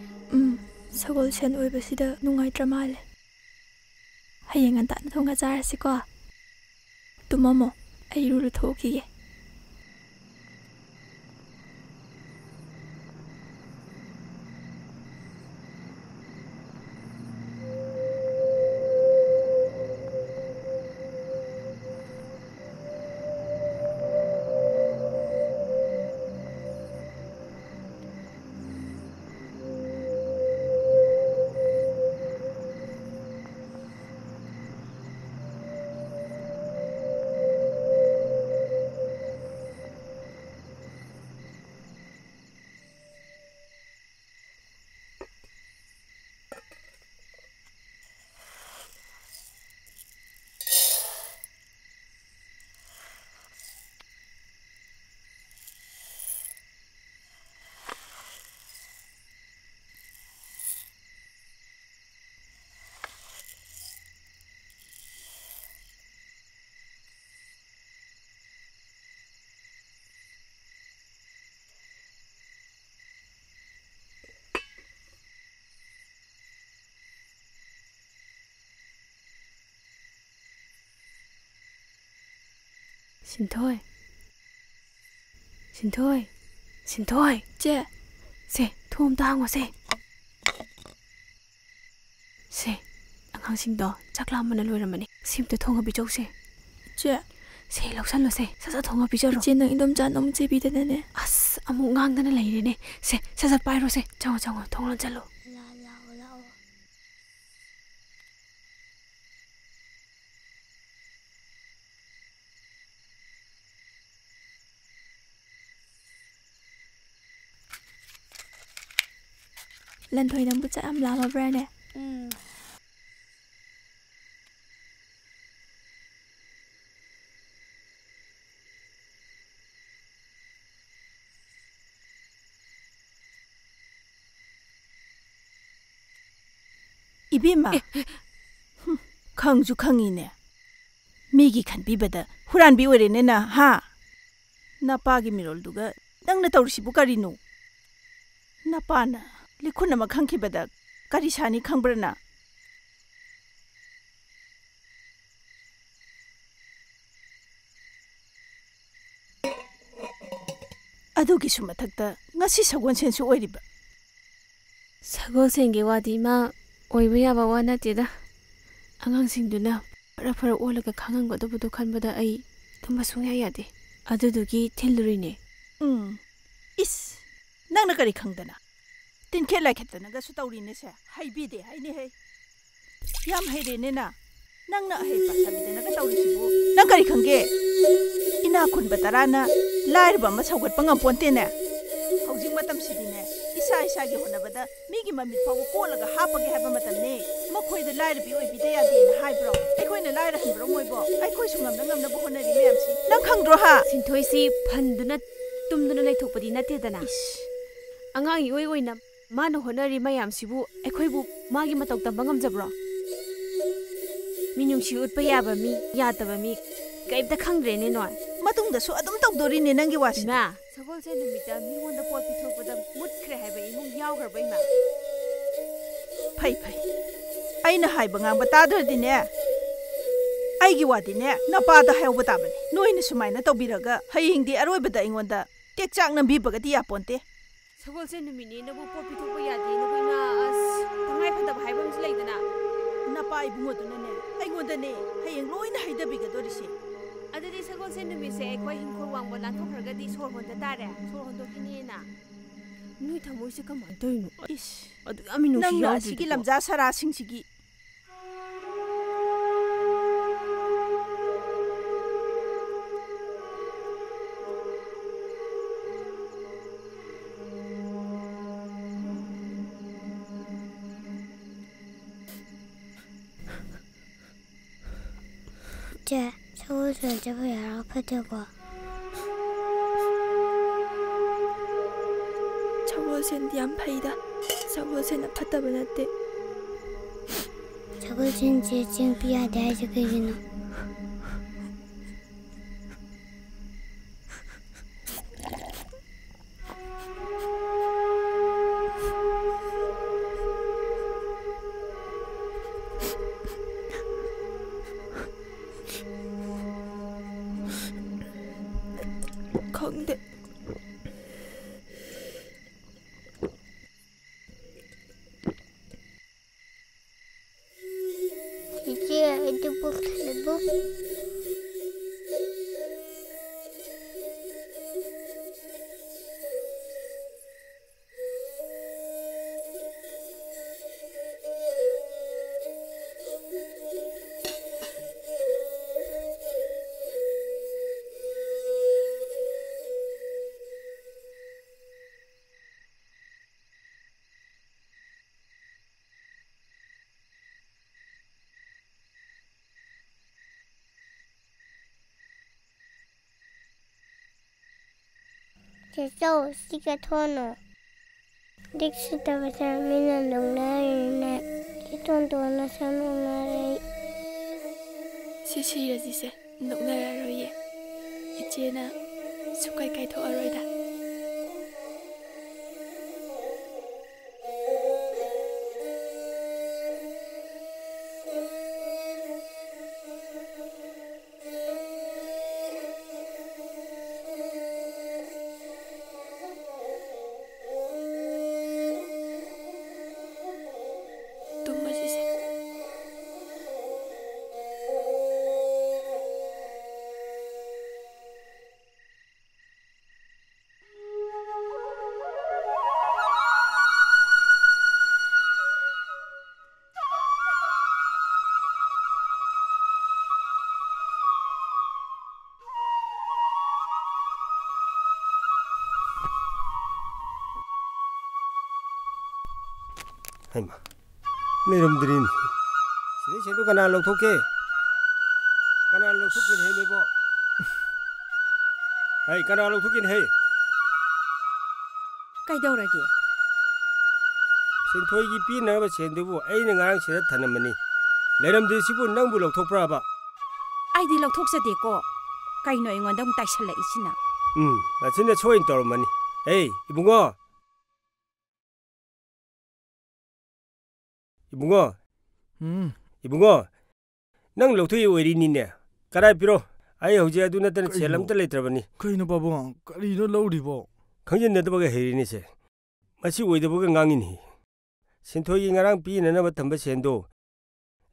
서골센 오이버시다 누가이트라 말레 하영한 딴 통가 잘하시고 뚜머머 아이루를 토기게 신토이, 신토이, 신토이. 제 세, ꯊꯣꯡ ꯑꯝꯇ ꯍꯥꯡꯉꯣ ꯁꯦ. ꯁꯦ, ꯑꯉꯥꯡꯁꯤꯡꯗꯣ ꯆꯥꯛ ꯂꯥꯝꯕꯅ ꯂꯣꯏꯔꯝꯃꯅꯤ. ꯁꯤꯝꯇ ꯊꯣꯡꯉ ꯄꯤꯖꯧꯁꯦ. ꯏꯆꯦ. ꯁꯦ, ꯂꯧꯁꯜꯂꯣ ꯁꯦ. ꯁꯠ ꯊꯣꯡꯉ ꯄꯤꯖꯔꯣ. ꯏꯆꯦ ꯅꯪ ꯏꯟꯗꯣꯝꯆꯥ ꯑꯃꯨꯛ ꯆꯩꯕꯤꯗꯅꯅꯦ. ꯑꯁ, ꯑꯃꯨꯛ ꯉꯥꯡꯗꯅ ꯂꯩꯔꯦꯅꯦ. ꯁꯦ, ꯁꯠ ꯄꯥꯏꯔꯣ ꯁꯦ. ꯆꯪꯉꯣ, ꯊꯣꯡ ꯂꯣꯟꯁꯜꯂꯣ. ꯂꯥꯛꯑꯣ. ꯂꯟꯊꯣꯏ ꯅꯪꯕꯨ ꯆꯥꯛ ꯌꯥꯝ ꯂꯥꯝꯃꯕ꯭ꯔꯥꯅꯦ? 이비마. ꯈꯪꯁꯨ ꯈꯪꯉꯤꯅꯦ. ꯃꯤꯒꯤ ꯈꯟꯕꯤꯕꯗ ꯍꯨꯔꯥꯟꯕꯤ ꯑꯣꯏꯔꯦꯅꯦꯅ ꯍꯥ? ꯅꯄꯥꯒꯤ ꯃꯤꯔꯣꯜꯗꯨꯒ ꯅꯪꯅ ꯇꯧꯔꯤꯁꯤꯕꯨ ꯀꯔꯤꯅꯣ? ꯅꯄꯥꯅ ꯂꯤꯈꯨꯟ ꯑꯃ ꯈꯪꯈꯤꯕꯗ ꯀꯔꯤ ꯁꯥꯅꯤ ꯈꯪꯕ꯭ꯔꯅ? ꯑꯗꯨꯒꯤꯁꯨ ꯃꯊꯛꯇ ꯉꯁꯤ ꯁꯒꯣꯜꯁꯦꯟꯁꯨ ꯑꯣꯏꯔꯤꯕ. ꯁꯒꯣꯜꯁꯦꯟꯒꯤ ꯋꯥꯗꯤ ꯃꯥ ꯑꯣꯏꯕ ꯌꯥꯕ ꯋꯥ ꯅꯠꯇꯦꯗ. ꯑꯉꯥꯡꯁꯤꯡꯗꯨꯅ ꯐꯔ ꯑꯣꯜꯂꯒ ꯈꯪꯍꯟꯒꯗꯕꯗꯣ ꯈꯟꯕꯗ ꯑꯩ ꯇꯨꯝꯕ ꯁꯨꯡꯌꯥ ꯌꯥꯗꯦ. ꯑꯗꯨꯗꯨꯒꯤ ꯊꯤꯜꯂꯨꯔꯤꯅꯦ. 이스, 낭나 그리 강다나. 틴켈 라이켓다나 가수 떠오리네세. 하이비데 하이네헤. 얌 하이레네나. 낭나 하이바 사비데나 가 떠오리시고. 낭 그리 강게. 이나 쿤바타라나 라이르바 마사고 빵am 본테네. hꯧꯖꯤꯛ ꯃꯇꯝꯁꯤꯗꯤꯅꯦ ꯏꯁꯥꯒꯤ ꯍꯣꯠꯅꯕꯗ ꯃꯤꯒꯤ ꯃꯃꯤꯠ ꯐꯥꯎꯕ ꯀꯣꯜꯂꯒ ꯍꯥꯞꯄꯒꯦ ꯍꯥꯏꯕ ꯃꯇꯝꯅꯦ. ꯃꯈꯣꯏꯗ ꯂꯥꯏꯔꯕꯤ ꯑꯣꯏꯕꯤꯗ ꯌꯥꯗꯦꯅ ꯍꯥꯏꯕ꯭ꯔꯣ? ꯑꯩꯈꯣꯏꯅ ꯂꯥꯏꯔꯍꯟꯕ꯭ꯔꯣ ꯃꯣꯏꯕꯣ? ꯑꯩꯈꯣꯏꯁꯨ ꯉꯝꯅꯕ ꯍꯣꯠꯅꯔꯤ ꯃꯌꯥꯝꯁꯤ ꯅꯪ ꯈꯪꯗ꯭ꯔꯣ ꯍꯥ? ꯁꯤꯟꯊꯣꯏꯁꯤ ꯐꯟꯗꯨꯅ ꯇꯨꯝꯗꯨꯅ ꯂꯩꯊꯣꯛꯄꯗꯤ ꯅꯠꯇꯦꯗꯅ. ꯑꯉꯥꯡ ꯏꯑꯣꯏ ꯑꯣꯏꯅ ꯃꯥꯅ ꯍꯣꯠꯅꯔꯤ ꯃꯌꯥꯝꯁꯤꯕꯨ ꯑꯩꯈꯣꯏꯕꯨ ꯃꯥꯒꯤ ꯃꯇꯧ ꯇꯝꯕ ꯉꯝꯖꯕ꯭ꯔꯣ? ꯃꯤꯅꯨꯡꯁꯤ ꯎꯠꯄ ꯌꯥꯕ ꯃꯤ, ꯌꯥꯗꯕ ꯃꯤ ꯀꯩꯝꯇ ꯈꯪꯗ꯭ꯔꯦꯅꯦ ꯅꯣꯏ. ꯃꯇꯨꯡꯗꯁꯨ ꯑꯗꯨꯝ ꯇꯧꯗꯣꯔꯤꯅꯦ ꯅꯪꯒꯤ ꯋꯥꯁꯤ. ꯏꯃꯥ, ꯁꯒꯣꯜꯁꯦꯟ ꯅꯨꯃꯤꯠꯇ ꯃꯤꯉꯣꯟꯗ ꯄꯣꯠ ꯄꯤꯊꯣꯛꯄꯗ ꯃꯨꯠꯈ꯭ꯔꯦ ꯍꯥꯏꯕ ꯏꯃꯨꯡ ꯌꯥꯎꯈ꯭ꯔꯕ ꯏꯃꯥ? ꯐꯩ. ꯑꯩꯅ ꯍꯥꯏꯕ ꯉꯥꯡꯕ ꯇꯥꯗ꯭ꯔꯗꯤꯅꯦ. ꯑꯩꯒꯤ ꯋꯥꯗꯤꯅꯦ ꯅꯄꯥꯗ ꯍꯥꯏꯍꯧꯕ ꯇꯥꯕꯅꯤ. ꯅꯣꯏꯅ ꯁꯨꯃꯥꯏꯅ ꯇꯧꯕꯤꯔꯒ ꯍꯌꯦꯡꯗꯤ ꯑꯔꯣꯏꯕꯗ ꯑꯩꯉꯣꯟꯗ ꯇꯦꯛꯆꯥꯛ ꯅꯝꯕꯤꯕꯒꯗꯤ ꯌꯥꯄꯣꯟꯇꯦ. ꯁꯒꯣꯜꯁꯦꯟ ꯅꯨꯃꯤꯠꯅꯦꯅꯕꯨ ꯄꯣꯠ ꯄꯤꯊꯣꯛꯄ ꯌꯥꯗꯦꯅꯕꯨ ꯏꯃꯥ, ꯑꯁ ꯇꯉꯥꯏ ꯐꯗꯕ ꯍꯥꯏꯕ ꯑꯃꯁꯨ ꯂꯩꯗꯅ. ꯅꯄꯥ ꯏꯕꯨꯡꯉꯣꯗꯨꯅꯅꯦ ꯑꯩꯉꯣꯟꯗꯅꯦ ꯍꯌꯦꯡ ꯂꯣꯏꯅ ꯍꯩꯗꯕꯤꯒꯗꯣꯔꯤꯁꯦ. ꯑꯗꯨꯗꯤ ꯁꯒꯣꯜꯁꯦꯟ ꯅꯨꯃꯤꯠꯁꯦ ꯑꯩꯈꯣꯏ ꯍꯤꯡꯈꯣꯜ ꯋꯥꯡꯕ ꯂꯥꯟꯊꯣꯛꯈ꯭ꯔꯒꯗꯤ ꯁꯣꯔ ꯍꯣꯟꯗ ꯇꯥꯔꯦ. ꯁꯣꯔ ꯍꯣꯟꯗꯣꯛꯈꯤꯅꯦꯅ. ꯅꯣꯏ ꯊꯃꯣꯏꯁꯦ ꯀꯃꯥꯏꯅ ꯇꯧꯔꯤꯅꯣ? 이스, ꯑꯗꯨ ꯌꯥꯝ ꯃꯤꯅꯨꯡꯁꯤ ꯅꯪꯅ ꯌꯥꯎꯗ꯭ꯔꯤꯗꯨꯕꯣ. ꯑꯁꯤꯒꯤ ꯂꯝꯖꯥ ꯁꯔꯥꯁꯤꯡꯁꯤꯒꯤ 쟤, 서울서 저거 여러 펴대고. 서울센디 안 파이다. 서울센은 팠다고 났대. 서울센지 지금 비야대 해서 그리노. 건데 이제 itu bu. 제서 시가 토노. 릭스다 바사미는 농나리네. 이돈도 하나 사놓나리. 시시라지세 녹나라로예. 이제나 수가이까이 도어로이다. 하이마 내놈들인 시대 쟤도 가나 럭토케 가나 럭토긴 해 메보 아이 가나 럭토긴 해 ꯀꯩꯗꯧꯔꯒꯦ ꯁꯦꯟꯊꯣꯏꯒꯤ ꯄꯤꯅꯕ ꯁꯦꯟꯗꯨꯕꯨ ꯑꯩꯅ ꯉꯔꯥꯡ ꯁꯤꯗ ꯊꯅꯝꯕꯅꯤ ꯂꯩꯔꯝꯗꯦꯁꯤꯕꯨ ꯅꯪꯕꯨ ꯂꯧꯊꯣꯛꯄ꯭ꯔꯥꯕ ꯑꯩꯗꯤ ꯂꯧꯊꯣꯛꯆꯗꯦꯀꯣ ꯀꯩꯅꯣ ꯑꯩꯉꯣꯟꯗ ꯑꯃꯨꯛ ꯇꯥꯏꯁꯜꯂꯛꯏꯁꯤꯅ ꯃꯁꯤꯅ ꯁꯣꯏꯅ ꯇꯧꯔꯝꯃꯅꯤ ꯑꯦ 이bungo 이bungo 이bungo ꯅꯪ ꯂꯧꯊꯣꯛꯏ ꯑꯣꯏꯔꯤꯅꯤꯅꯦ ꯀꯔꯥꯏ ꯄꯤꯔꯣ ꯑꯩ ꯍꯧꯖꯤꯛ ꯑꯗꯨ ꯅꯠꯇꯅ ꯁꯦꯜ ꯑꯝꯇ ꯂꯩꯇ꯭ꯔꯕꯅꯤ ꯀꯩꯅꯣ ꯄꯥꯕꯨꯡ ꯀꯔꯤꯅꯣ ꯂꯧꯔꯤꯕꯣ ꯈꯪꯖꯤꯟꯅꯗꯕꯒ ꯍꯩꯔꯤꯅꯤꯁꯦ ꯃꯁꯤ ꯑꯣꯏꯗꯕꯒ ꯉꯥꯡꯉꯤꯅꯤ ꯁꯦꯟꯊꯣꯏꯒꯤ ꯉꯔꯥꯡ ꯄꯤꯅꯅꯕ ꯊꯝꯕ ꯁꯦꯟꯗꯣ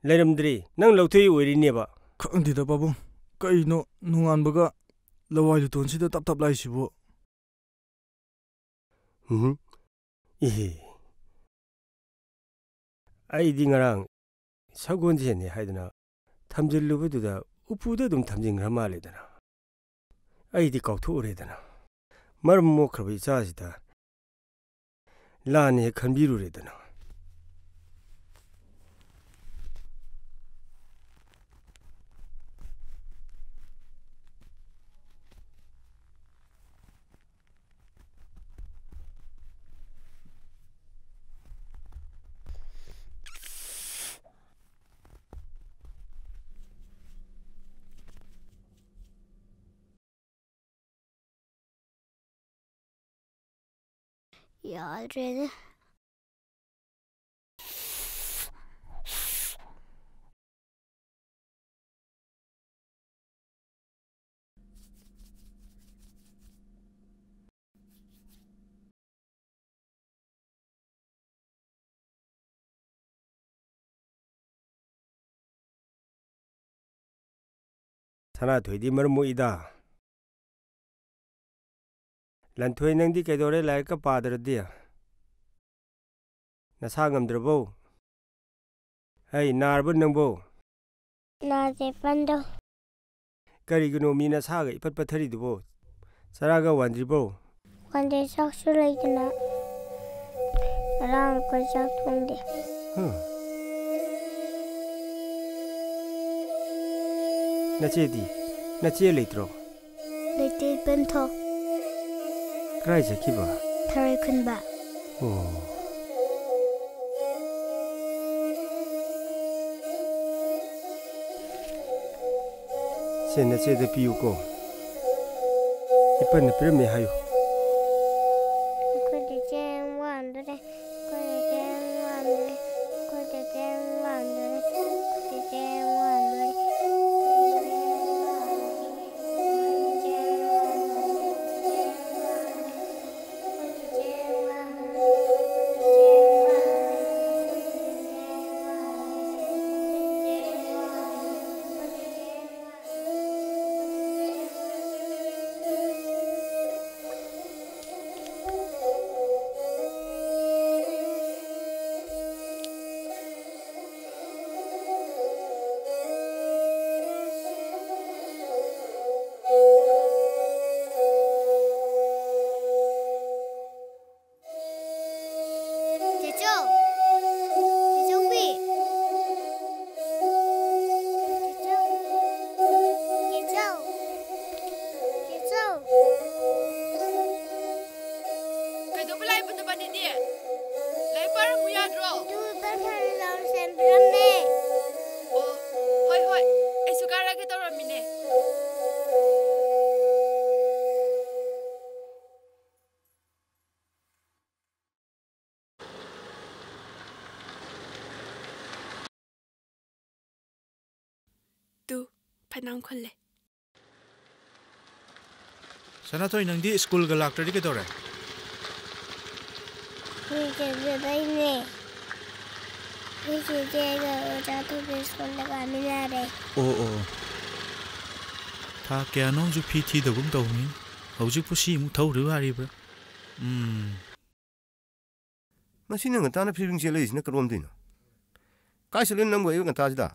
ꯂꯩꯔꯝꯗ꯭ꯔꯤ ꯅꯪ ꯂꯧꯊꯣꯛꯏ ꯑꯣꯏꯔꯤꯅꯦꯕ ꯈꯪꯗꯦꯗ ꯄꯥꯕꯨꯡ ꯀꯩꯅꯣ ꯅꯣꯡꯉꯥꯟꯕꯒ ꯂꯋꯥꯏ ꯂꯨꯇꯣꯟꯁꯤꯗ ꯇꯞ ꯇꯞ ꯂꯥꯛꯏꯁꯤꯕꯨ 이히 ꯑꯩꯗꯤ ꯉꯔꯥꯡ ꯁꯒꯣꯜꯁꯦꯟꯅꯤ ꯍꯥꯏꯗꯅ ꯊꯝꯖꯤꯜꯂꯨꯕꯗꯨꯗ ꯎꯄꯨꯗ ꯑꯗꯨꯝ ꯊꯝꯖꯤꯟꯈ꯭ꯔ ꯃꯥꯜꯂꯦꯗꯅ ꯑꯩꯗꯤ ꯀꯥꯎꯊꯣꯛꯎꯔꯦꯗꯅ ꯃꯔꯝ ꯃꯣꯛꯈ꯭ꯔꯕ ꯏꯆꯥꯁꯤꯗ ꯂꯥꯟꯅ ꯍꯦꯛ ꯈꯟꯕꯤꯔꯨꯔꯦꯗꯅ ꯌꯥꯗ꯭ꯔꯦꯗ ꯁꯅꯥꯊꯣꯏꯗꯤ ꯃꯔꯝ ꯃꯣꯛꯏꯗ ꯂꯟꯊꯣꯏ ꯅꯪꯗꯤ ꯀꯩꯗꯧꯔꯦ ꯂꯥꯏꯔꯤꯛꯀ ꯄꯥꯗ꯭ꯔꯗꯤ ꯅꯁꯥ ꯉꯝꯗ꯭ꯔꯕꯣ ꯍꯩ ꯅꯥꯔꯕ ꯅꯪꯕꯣ ꯅꯥꯗꯦ ꯄꯟꯗꯣ ꯀꯔꯤꯒꯤꯅꯣ ꯃꯤ ꯅꯁꯥꯒ ꯏꯄꯠ ꯄꯠꯊꯔꯤꯗꯨꯕꯣ ꯆꯔꯥꯒ ꯋꯥꯟꯗ꯭ꯔꯤꯕꯣ ꯋꯥꯟꯗꯦ ꯆꯥꯛꯁꯨ ꯂꯩꯇꯅ ꯉꯔꯥꯡ ꯑꯩꯈꯣꯏ ꯆꯥꯛ ꯊꯣꯡꯗꯦ ꯅꯆꯦꯗꯤ ꯅꯆꯦ ꯂꯩꯇ꯭ꯔꯣ ꯂꯩꯇꯦ ꯄꯟꯊꯣ ꯀꯔꯥꯏ ꯆꯠꯈꯤꯕ ꯊꯔꯣꯏ ꯈꯨꯟꯕ ꯁꯦ ꯅꯆꯦꯗ ꯄꯤꯌꯨꯀꯣ ꯏꯄꯟꯅ ꯄꯤꯔꯝꯃꯦ ꯍꯥꯏꯌꯨ ꯑꯩꯈꯣꯏꯗꯤ ꯆꯦꯡ ꯋꯥꯟꯗꯣꯔꯦ ꯑꯩꯈꯣꯏꯗꯤ ꯆꯦꯡ ꯋꯥꯟꯗꯣꯔꯦ ꯑꯩꯈꯣꯏꯗꯤ ꯆꯦꯡ ꯋꯥꯟꯗꯣꯔꯦ ꯑꯩꯈꯣꯏꯗꯤ ꯆꯦꯡ ꯋꯥꯟꯗꯣꯔꯦ ꯐꯅꯥꯝ ꯈꯨꯜꯂꯦ ꯁꯅꯥꯊꯣꯏ ꯅꯪꯗꯤ ꯁ꯭ꯀꯨꯜꯒ ꯂꯥꯛꯇ꯭ꯔꯗꯤ ꯀꯩꯗꯧꯔꯦ ꯆꯠꯖꯗꯣꯏꯅꯦ ꯆꯦꯆꯦꯒ ꯑꯣꯖꯥ ꯊꯣꯏꯕꯤ ꯁ꯭ꯀꯨꯜꯗ ꯀꯥꯃꯤꯟꯅꯔꯦ ꯑꯣ ꯊꯥ ꯀꯌꯥꯅꯣꯝꯁꯨ ꯐꯤ ꯊꯤꯗꯒꯨꯝ ꯇꯧꯅꯤ ꯍꯧꯖꯤꯛꯄꯨ ꯁꯤꯃꯨꯛ ꯊꯧꯔꯤꯕ ꯌꯥꯔꯤꯕ꯭ꯔꯥ ꯉꯁꯤꯅ ꯉꯟꯇꯥꯅ ꯐꯤꯕꯤꯡ ꯆꯦꯜꯂꯛꯏꯁꯤꯅ ꯀꯔꯣꯝꯗꯩꯅꯣ ꯀꯥꯏ ꯆꯠꯂꯤꯅꯣ ꯅꯪꯕꯨ ꯑꯌꯨꯛ ꯉꯟꯇꯥꯁꯤꯗ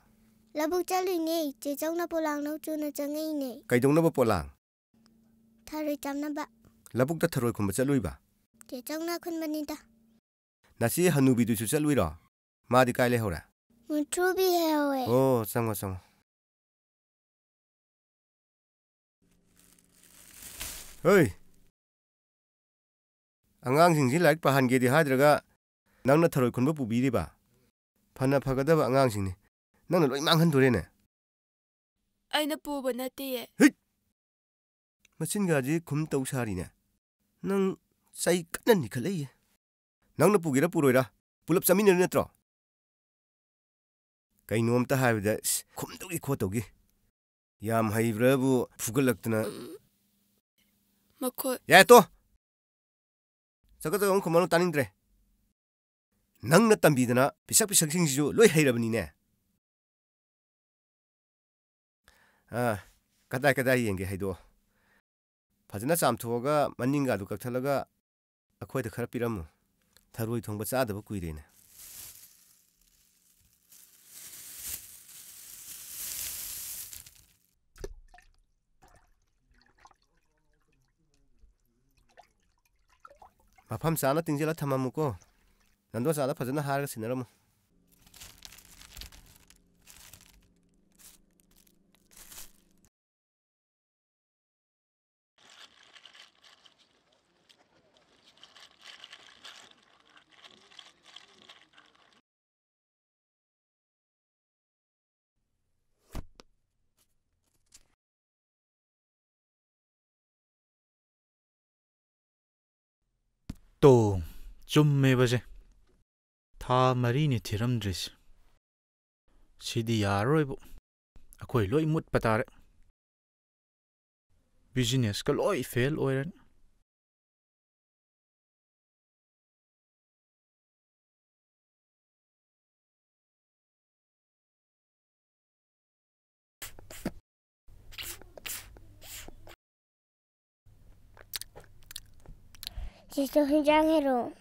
ꯂꯧꯕꯨꯛ ꯆꯠꯂꯨꯏꯅꯦ ꯆꯦꯆꯧꯅ ꯄꯣꯂꯥꯡ ꯂꯧ ꯆꯨꯅ ꯆꯪꯉꯛꯏꯅꯦ ꯀꯩꯗꯧꯅꯕ ꯄꯣꯂꯥꯡ ꯊꯔꯣꯏ ꯆꯥꯝꯅꯕ ꯂꯧꯕꯨꯛꯇ ꯊꯔꯣꯏ ꯈꯨꯟꯕ ꯆꯠꯂꯨꯏꯕ ꯆꯦꯆꯧꯅ ꯈꯨꯟꯕꯅꯤꯗ Nasi Hanubi du Chuchaluira. Madi Kaile Hora. Mutubi hewe. Oh, sango. Hey. Angang singsi like pahan ge di hadraga nangna tharoi khunba pubiri ba. Phana phagada ba angang singni. Nangna loi manghan dore ne. Aina puba nate. Hey. Machin gaji khum tau sari ne. Nang sai kanan ni khalai. Nangna pugira puroira. Pulap chamin ne natro. Kai nom ta haibda khum taugi kho taugi. Yam haibrabu phugalaktana. Mako. Ya to. Sakata khumano tanindre. Nangna tambidana pisak singju loi hairabani ne. Kadai yenge haido. Fajana chamthoga maninga du kakthalaga akhoi da khara piramu. Tharoi thongba chadaba kuirena. Mafam sana tingjela thamamuko. Nando sada fajana harga sinaramu. 또 좀 해보지. 다 마리니 티람드리스. 시디 야로이보. 아코이 로이 못 바타레. 비즈니스 가 로이 페일 오이런. 지수 훈장해로.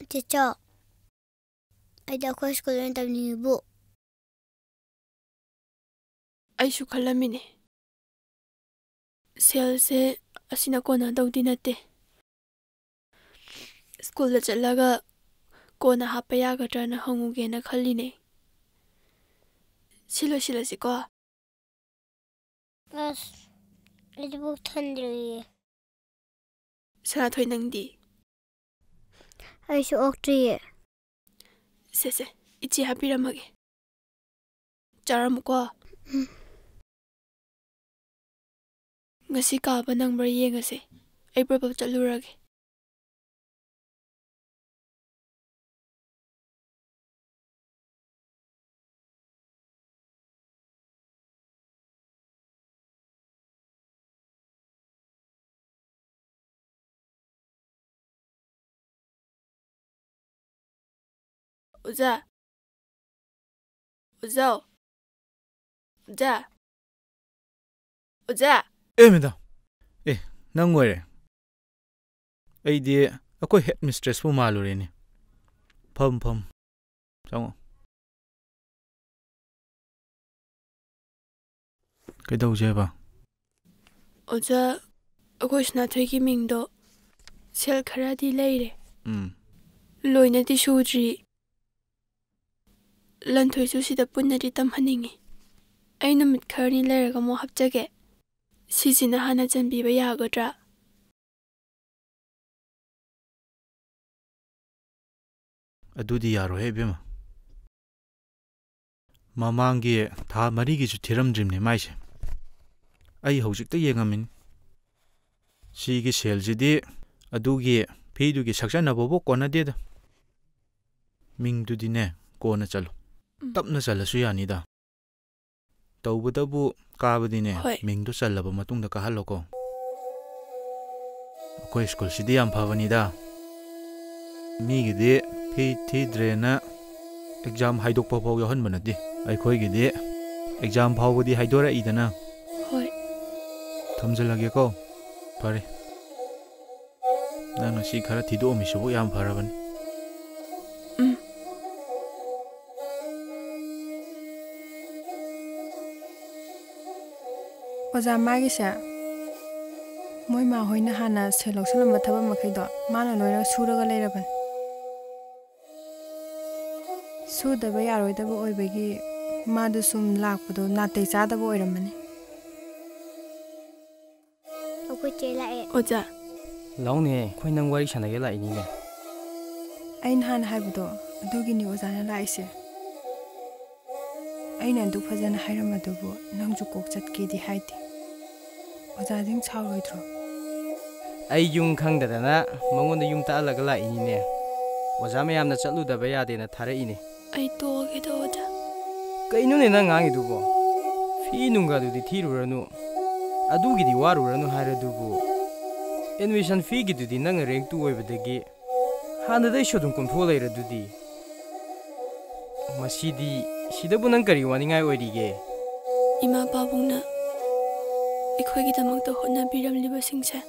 됐죠? 아이다 코스콜은 답니부. 아이슈 칼라미네. 셀세 아시나 코나 다우디나테. 스쿨에 잘라가 코나 하빠야가라나 항우게나 칼리네. 실러시고. 아스. 이제부터 탄들이. 사나토이 낭디. 아이슈 억지에. 세세 이치 하비라마게. 자라무고. ngasi kaaba number yengase ay probab chalurage Uza 에미다. ꯅꯪ ꯑꯣꯏꯔꯦ. ꯑꯩꯗꯤ ꯑꯩꯈꯣꯏ head ꯃꯤꯁꯇ꯭ꯔꯦꯁꯄꯨ ꯃꯥꯜꯂꯨꯔꯦꯅꯦ. ꯐꯝ ꯆꯪꯉꯣ. ꯀꯩꯗꯧꯖꯦꯕ? ꯑꯣꯖꯥ ꯑꯩꯈꯣꯏ ꯁꯅꯥꯊꯣꯏꯒꯤ ꯃꯤꯡꯗꯣ ꯁꯦꯜ ꯈꯔꯗꯤ ꯂꯩꯔꯦ. ꯂꯣꯏꯅꯗꯤ ꯁꯨꯗ꯭ꯔꯤ. ꯂꯟꯊꯣꯏꯁꯨ ꯁꯤꯗ ꯄꯨꯟꯅꯗꯤ ꯇꯝꯍꯟꯅꯤꯡꯉꯤ. ꯑꯩ ꯅꯨꯃꯤꯠ ꯈꯔꯅꯤ ꯂꯩꯔꯒ ꯑꯃꯨꯛ ꯍꯥꯞꯆꯒꯦ. 시지나 하나 전비바 야거라. ꯑꯗꯨꯗꯤ ꯌꯥꯔꯣꯏ ꯏꯕꯦꯝꯃ. ꯃꯃꯥꯡꯒꯤ ꯊꯥ 4ꯒꯤꯁꯨ ꯊꯤꯔꯝꯗ꯭ꯔꯤꯝꯅꯦ ꯃꯥꯏꯁꯦ. ꯑꯩ ꯍꯧꯖꯤꯛꯇ ꯌꯦꯡꯉꯝꯃꯤꯅꯤ. ꯁꯤꯒꯤ ꯁꯦꯜꯁꯤꯗꯤ ꯑꯗꯨꯒꯤ ꯐꯤꯗꯨꯒꯤ ꯁꯛꯆꯟꯅꯕꯕꯨ ꯀꯣꯟꯅꯗꯦꯗ. ꯃꯤꯡꯗꯨꯗꯤꯅꯦ ꯀꯣꯟꯅ ꯆꯜꯂꯨ. ꯇꯞꯅ ꯆꯜꯂꯁꯨ ꯌꯥꯅꯤꯗ. ꯇꯧꯕꯗꯕꯨ 까부디네 밍도 짤라버 마뚱다 까할로고. ꯑꯩꯈꯣꯏ 스쿨시디 ꯌꯥꯝ ꯐꯕꯅꯤ다. 미기디 PT드레나 exam 하이독 ꯐꯥꯎ ꯌꯥꯎꯍꯟꯕ ꯅꯠꯇꯦ. ꯑꯩꯈꯣꯏꯒꯤꯗꯤ ꯑꯦꯛꯖꯥꯝ ꯐꯥꯎꯕꯗꯤ ꯍꯥꯏꯗꯣꯔꯛꯏꯗꯅ ꯍꯣꯏ ꯊꯝꯖꯤꯜꯂꯒꯦꯀꯣ ꯐꯔꯦ ꯅꯪꯅ ꯁꯤ ꯈꯔ ꯊꯤꯗꯣꯛꯑꯝꯃꯤꯁꯤꯕꯨ ꯌꯥꯝ ꯐꯔꯕꯅꯤ ꯑꯣꯖꯥ ꯃꯥꯒꯤꯁꯦ ꯃꯣꯏ ꯃꯥ ꯍꯣꯏꯅ ꯍꯥꯟꯅ ꯁꯦꯜ ꯂꯧꯁꯤꯜꯂꯝꯕ ꯊꯕꯛ ꯃꯈꯩꯗꯣ ꯃꯥꯅ ꯂꯣꯏꯅ ꯁꯨꯔꯒ ꯂꯩꯔꯕꯅꯤ ꯁꯨꯗꯕ ꯌꯥꯔꯣꯏꯗꯕ ꯑꯣꯏꯕꯒꯤ ꯃꯥꯗꯨ ꯁꯨꯝ ꯂꯥꯛꯄꯗꯣ ꯅꯥꯇꯩ ꯆꯥꯗꯕ ꯑꯣꯏꯔꯝꯃꯅꯤ ꯑꯩꯈꯣꯏ ꯆꯦ ꯂꯥꯛꯑꯦ ꯑꯣꯖꯥ ꯂꯥꯎꯅꯦ ꯑꯩꯈꯣꯏ ꯅꯪ ꯋꯥꯔꯤ ꯁꯥꯟꯅꯒꯦ ꯂꯥꯛꯏꯅꯤꯅꯦ ꯑꯩꯅ ꯍꯥꯟꯅ ꯍꯥꯏꯕꯗꯣ ꯑꯗꯨꯒꯤꯅꯤ ꯑꯣꯖꯥꯅ ꯂꯥꯛꯏꯁꯦ ꯑꯩꯅ ꯑꯗꯨ ꯐꯖꯅ ꯍꯥꯏꯔꯝꯃꯗꯨꯕꯨ ꯅꯪꯁꯨ ꯀꯣꯛ ꯆꯠꯀꯦꯗꯤ ꯍꯥꯏꯗꯦ ꯑꯣꯖꯥꯁꯤꯡ ꯁꯥꯎꯔꯣꯏꯗ꯭ꯔꯣ ꯑꯩ ꯌꯨꯝ ꯈꯪꯗꯗꯅ ꯃꯉꯣꯟꯗ ꯌꯨꯝ ꯇꯛꯍꯜꯂꯒ ꯂꯥꯛꯏꯅꯤꯅꯦ ꯑꯣꯖꯥ ꯃꯌꯥꯝꯅ ꯆꯠꯂꯨꯗꯕ ꯌꯥꯗꯦꯅ ꯊꯥꯔꯛꯏꯅꯦ ꯑꯩ ꯇꯣꯛꯑꯒꯦꯗ ꯑꯣꯖꯥ ꯀꯩꯅꯣꯅꯦ ꯅꯪ ꯉꯥꯡꯉꯤꯗꯨꯕꯣ ꯐꯤ ꯅꯨꯡꯒꯗꯨꯗꯤ ꯊꯤꯔꯨꯔꯅꯨ ꯑꯗꯨꯒꯤꯗꯤ ꯋꯥꯔꯨꯔꯅꯨ ꯍꯥꯏꯔꯗꯨꯕꯨ ꯑꯦꯗꯃꯤꯁꯟ ꯐꯤꯒꯤꯗꯨꯗꯤ ꯅꯪꯅ ꯔꯦꯡꯛ 2 ꯑꯣꯏꯕꯗꯒꯤ ꯍꯥꯟꯅꯗꯩꯁꯨ ꯑꯗꯨꯝ ꯀꯨꯝꯊꯣꯛꯑ ꯂꯩꯔꯗꯨꯗꯤ ꯃꯁꯤꯗꯤ ꯁꯤꯗꯕꯨ ꯅꯪ ꯀꯔꯤ ꯋꯥꯅꯤꯡꯉꯥꯏ ꯑꯣꯏꯔꯤꯒꯦ ꯏꯃꯥ ꯄꯥꯕꯨꯡꯅ ꯑꯩꯈꯣꯏꯒꯤꯗꯃꯛꯇ ꯍꯣꯠꯅꯕꯤꯔꯝꯂꯤꯕꯁꯤꯡꯁꯦ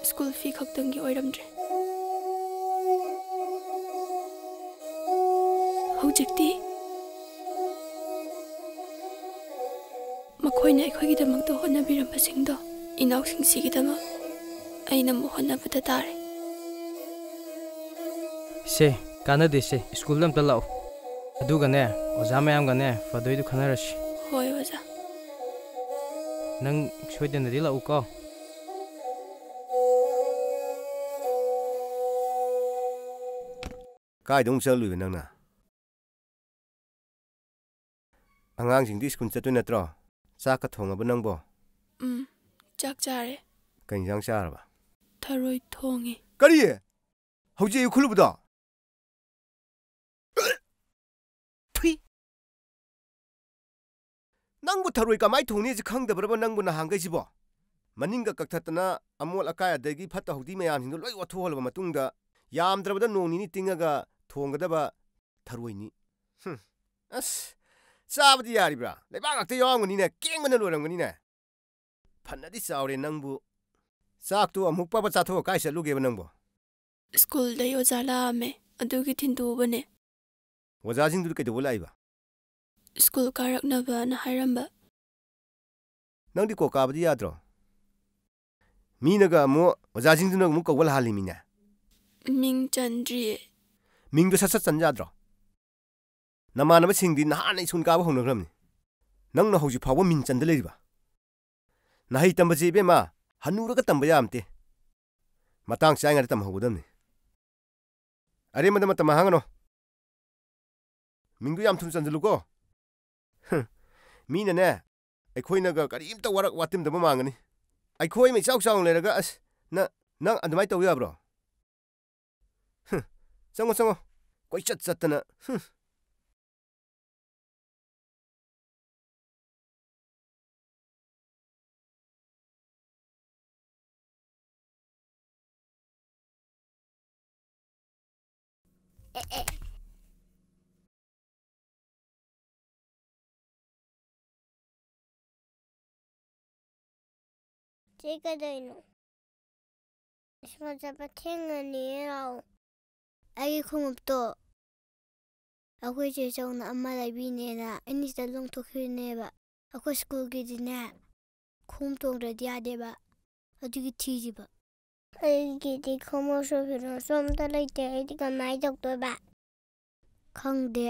ꯁ꯭ꯀꯨꯜ ꯐꯤ ꯈꯛꯇꯪꯒꯤ ꯑꯣꯏꯔꯝꯗ꯭ꯔꯦ ꯍꯧꯖꯤꯛꯇꯤ ꯃꯈꯣꯏꯅ ꯑꯩꯈꯣꯏꯒꯤꯗꯃꯛꯇ ꯍꯣꯠꯅꯕꯤꯔꯝꯕꯁꯤꯡꯗꯣ ꯏꯅꯥꯎꯁꯤꯡꯁꯤꯒꯤꯗꯃꯛ ꯑꯩꯅ ꯑꯃꯨꯛ ꯍꯣꯠꯅꯕꯗ ꯇꯥꯔꯦ ꯁꯦ ꯀꯥꯟꯅꯗꯦꯁꯦ ꯁ꯭ꯀꯨꯜꯗ ꯑꯝꯇ ꯂꯥꯛꯑꯣ ꯑꯗꯨꯒꯅꯦ ꯑꯣꯖꯥ ꯃꯌꯥꯝꯒꯅꯦ ꯐꯗꯣꯏꯗꯨ ꯈꯟꯅꯔꯁꯤ ꯍꯣꯏ ꯑꯣꯖꯥ ꯅꯪ ꯁꯣꯏꯗꯅꯗꯤ ꯂꯥꯛꯎꯀꯣ ꯀꯥꯏꯗ ꯑꯃꯨꯛ ꯆꯠꯂꯨꯏꯕ ꯅꯪꯅ ꯑꯉꯥꯡꯁꯤꯡꯗꯤ ꯁ꯭ꯀꯨꯜ ꯆꯠꯇꯣꯏ ꯅꯠꯇ꯭ꯔꯣ ꯆꯥꯛꯀ ꯊꯣꯡꯉꯕ ꯅꯪꯕꯣ ꯆꯥꯛ ꯆꯥꯔꯦ ꯀꯩ ꯏꯟꯖꯥꯡ ꯆꯥꯔꯕ ꯊꯔꯣꯏ ꯊꯣꯡꯉꯦ ꯀꯔꯤ ꯍꯧꯖꯤꯛ ꯑꯌꯨꯛ ꯈꯨꯜꯂꯨꯕꯗꯣ ꯊꯨꯏ ꯅꯪꯕꯨ ꯊꯔꯣꯏ ꯀꯃꯥꯏ ꯊꯣꯡꯅꯤꯁꯤ ꯈꯪꯗꯕ꯭ꯔꯕ ꯅꯪꯕꯨ ꯅꯍꯥꯟꯈꯩꯁꯤꯕꯣ ꯃꯅꯤꯡꯒ ꯀꯛꯊꯠꯇꯅ ꯑꯃꯣꯠ ꯑꯀꯥꯏ ꯑꯗꯒꯤ ꯐꯠꯇ ꯍꯥꯎꯊꯤ ꯃꯌꯥꯝꯁꯤꯡꯗꯣ ꯂꯣꯏ ꯋꯥꯊꯣꯛꯍꯜꯂꯕ ꯃꯇꯨꯡꯗ ꯌꯥꯝꯗ꯭ꯔꯕꯗ ꯅꯣꯡ ꯅꯤꯅꯤ ꯇꯤꯡꯉꯒ ꯊꯣꯡꯒꯗꯕ ꯊꯔꯣꯏꯅꯤ ꯑꯁ ꯆꯥꯕꯗꯤ ꯌꯥꯔꯤꯕ꯭ꯔꯥ ꯂꯩꯕꯥꯛ ꯉꯥꯛꯇ ꯌꯥꯎꯔꯝꯒꯅꯤꯅꯦ ꯀꯦꯡꯕꯅ ꯂꯣꯏꯔꯝꯒꯅꯤꯅꯦ ꯐꯅꯗꯤ ꯆꯥꯎꯔꯦ ꯅꯪꯕꯨ ꯆꯥꯛꯇꯨ ꯑꯃꯨꯛ ꯄꯕ ꯆꯥꯊꯣꯛꯑ ꯀꯥꯏ ꯆꯠꯂꯨꯒꯦꯕ ꯅꯪꯕꯨ ꯁ꯭ꯀꯨꯜꯗꯩ ꯑꯣꯖꯥ ꯂꯥꯛꯑꯝꯃꯦ ꯑꯗꯨꯒꯤ ꯊꯤꯟꯗꯣꯛꯎꯕꯅꯦ ꯑꯣꯖꯥꯁꯤꯡꯗꯨꯗꯤ ꯀꯩꯗꯧꯕ ꯂꯥꯛꯏꯕ ꯁ꯭ꯀꯨꯜ ꯀꯥꯔꯛꯅꯕꯅ ꯍꯥꯏꯔꯝꯕ ꯅꯪꯗꯤ ꯀꯣꯛ ꯀꯥꯕꯗꯤ ꯌꯥꯗ꯭ꯔꯣ ꯃꯤꯅꯒ ꯑꯃꯨꯛ ꯑꯣꯖꯥꯁꯤꯡꯗꯨꯅ ꯑꯃꯨꯛ ꯀꯧꯕ ꯂꯥꯛꯍꯜꯂꯤꯃꯤꯅꯦ ꯃꯤꯡ ꯆꯟꯗ꯭ꯔꯤꯌꯦ ꯃꯤꯡꯗꯣ ꯁꯠ ꯁꯠ ꯆꯟ ꯌꯥꯗ꯭ꯔꯣ ꯅꯃꯥꯟꯅꯕꯁꯤꯡꯗꯤ ꯅꯍꯥꯟꯅ ꯁ꯭ꯀꯨꯜ ꯀꯥꯕ ꯍꯧꯅꯈ꯭ꯔꯕꯅꯤ ꯅꯪꯅ ꯍꯧꯖꯤꯛ ꯐꯥꯎꯕ ꯃꯤꯡ ꯆꯟꯗ ꯂꯩꯔꯤꯕ ꯅꯍꯩ ꯇꯝꯕꯁꯤ ꯏꯕꯦꯝꯃ ꯍꯟꯅꯨꯔꯒ ꯇꯝꯕ ꯌꯥꯝꯇꯦ ꯃꯇꯥꯡ ꯆꯥꯏꯉꯩꯗ ꯇꯝꯍꯧꯒꯗꯕꯅꯤ ꯑꯔꯦꯝꯕꯗ ꯃꯇꯝ ꯃꯥꯡꯍꯟꯒꯅꯣ ꯃꯤꯡꯗꯨ ꯌꯥꯝ ꯊꯨꯅ ꯆꯟꯁꯤꯜꯂꯨꯀꯣ ꯃꯤꯅꯅꯦ ꯑꯩꯈꯣꯏꯅꯒ ꯀꯔꯤꯝꯇ ꯋꯥꯔꯛ ꯋꯥꯇꯤꯝꯗꯕ ꯃꯥꯡꯒꯅꯤ ꯑꯩꯈꯣꯏ ꯑꯃ ꯏꯆꯥꯎ ꯆꯥꯎꯅ ꯂꯩꯔꯒ ꯑꯁ ꯅꯪ ꯑꯗꯨꯃꯥꯏꯅ ꯇꯧ ꯌꯥꯕ꯭ꯔꯣ ꯆꯪꯉꯣ ꯆꯪꯉꯣ ꯀꯣꯏꯆꯠ ꯆꯠꯇꯅ ꯆꯦ ꯀꯩꯗꯧꯔꯤꯅꯣ ꯁ꯭ꯀꯨꯜ ꯆꯠꯄ ꯊꯦꯡꯉꯅꯤ ꯂꯥꯛꯑꯣ ꯑꯩꯒꯤ ꯈꯣꯡꯎꯞꯇꯣ ꯑꯩꯈꯣꯏ ꯆꯦ ꯆꯧꯅ ꯑꯃ ꯂꯩꯕꯤꯅꯦꯅ ꯑꯩꯅ ꯁꯤꯗ ꯂꯣꯡꯊꯣꯛꯈꯤꯕꯅꯦꯕ ꯑꯩꯈꯣꯏ ꯁ꯭ꯀꯨꯜꯒꯤꯗꯤꯅꯦ ꯈꯣꯡꯎꯞ ꯇꯣꯡꯗ꯭ꯔꯗꯤ ꯌꯥꯗꯦꯕ ꯑꯗꯨꯒꯤ ꯊꯤꯔꯤꯕ ꯑꯩꯒꯤꯗꯤ ꯈꯣꯡꯎꯞꯁꯨ ꯐꯤꯔꯣꯜꯁꯨ ꯑꯝꯇ ꯂꯩꯇꯦ ꯑꯩꯗꯤ ꯀꯃꯥꯏꯅ ꯇꯧꯗꯣꯏꯕ ꯈꯪꯗꯦ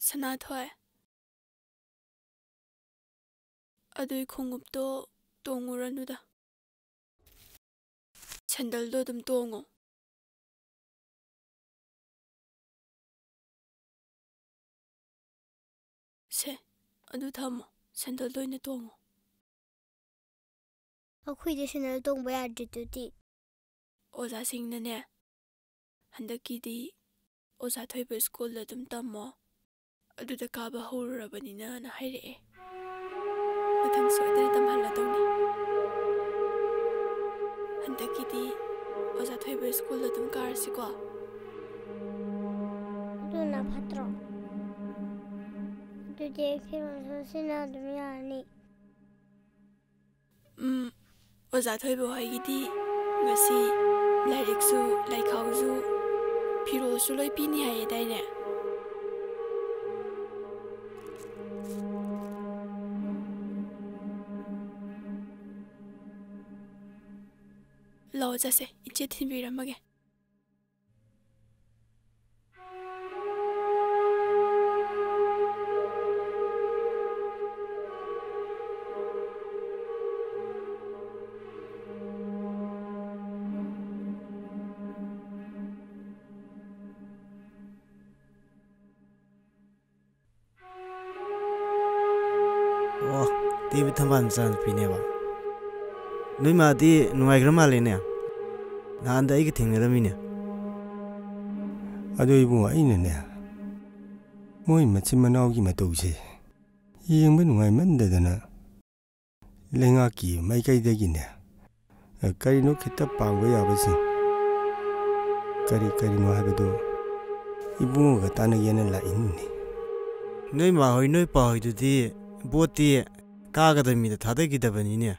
Sanathoi. Adui khongupto tonguranuda. Sandaldo dum tongo. Se, adu thamo, sandaldo ina tongo. ꯑꯩꯈꯣꯏꯗꯤ ꯁꯦꯟꯗꯜ ꯇꯣꯡꯕ ꯌꯥꯗ꯭ꯔꯤꯗꯨꯗꯤ ꯑꯣꯖꯥ ꯁꯤꯡꯅꯅꯦ ꯍꯟꯗꯛꯀꯤꯗꯤ ꯑꯣꯖꯥ ꯊꯣꯏꯕ ꯁ꯭ꯀꯨꯜꯗ ꯑꯗꯨꯝ ꯇꯝꯃꯣ ꯑꯗꯨꯗ ꯀꯥꯕ ꯍꯧꯔꯨꯔꯕꯅꯤꯅ ꯍꯥꯏꯔꯛꯑꯦ ꯃꯊꯪ ꯁꯣꯏꯗꯅ ꯇꯝꯍꯜꯂꯗꯧꯅꯤ ꯍꯟꯗꯛꯀꯤꯗꯤ ꯑꯣꯖꯥ ꯊꯣꯏꯕ ꯁ꯭ꯀꯨꯜꯗ ꯑꯗꯨꯝ ꯀꯥꯔꯁꯤꯀꯣ ꯑꯗꯨꯅ ꯐꯠꯇ꯭ꯔꯣ ꯑꯗꯨꯗꯤ ꯐꯤꯔꯣꯜꯁꯨ ꯁꯤꯅ ꯑꯗꯨꯝ ꯌꯥꯔꯅꯤ ꯑꯣꯖꯥ ꯊꯣꯏꯕ ꯍꯣꯏꯒꯤꯗꯤ ꯉꯁꯤ ꯂꯥꯏꯔꯤꯛꯁꯨ ꯂꯥꯏꯈꯥꯎꯁꯨ ꯐꯤꯔꯣꯜꯁꯨ ꯂꯣꯏ ꯄꯤꯅꯤ ꯍꯥꯏꯌꯦꯗꯥꯏꯅꯦ ꯂꯥꯛꯑꯣ ꯆꯠꯁꯦ ꯏꯆꯦ ꯊꯤꯟꯕꯤꯔꯝꯃꯒꯦ Tibi thamban chan pineba noi ma di nuai gra male ne nan da ig thing ra mi ne ado ibu aina ne moi machim manau gi matau se yeng ba nuai man da na lenga ki mai kai da gi ne kari no khita pang ya ba si kari no ha ba do ibu ga ta na yena la in ne noi ma hoi noi pa hoi du di boti kaga da mi da thada gi da bani ne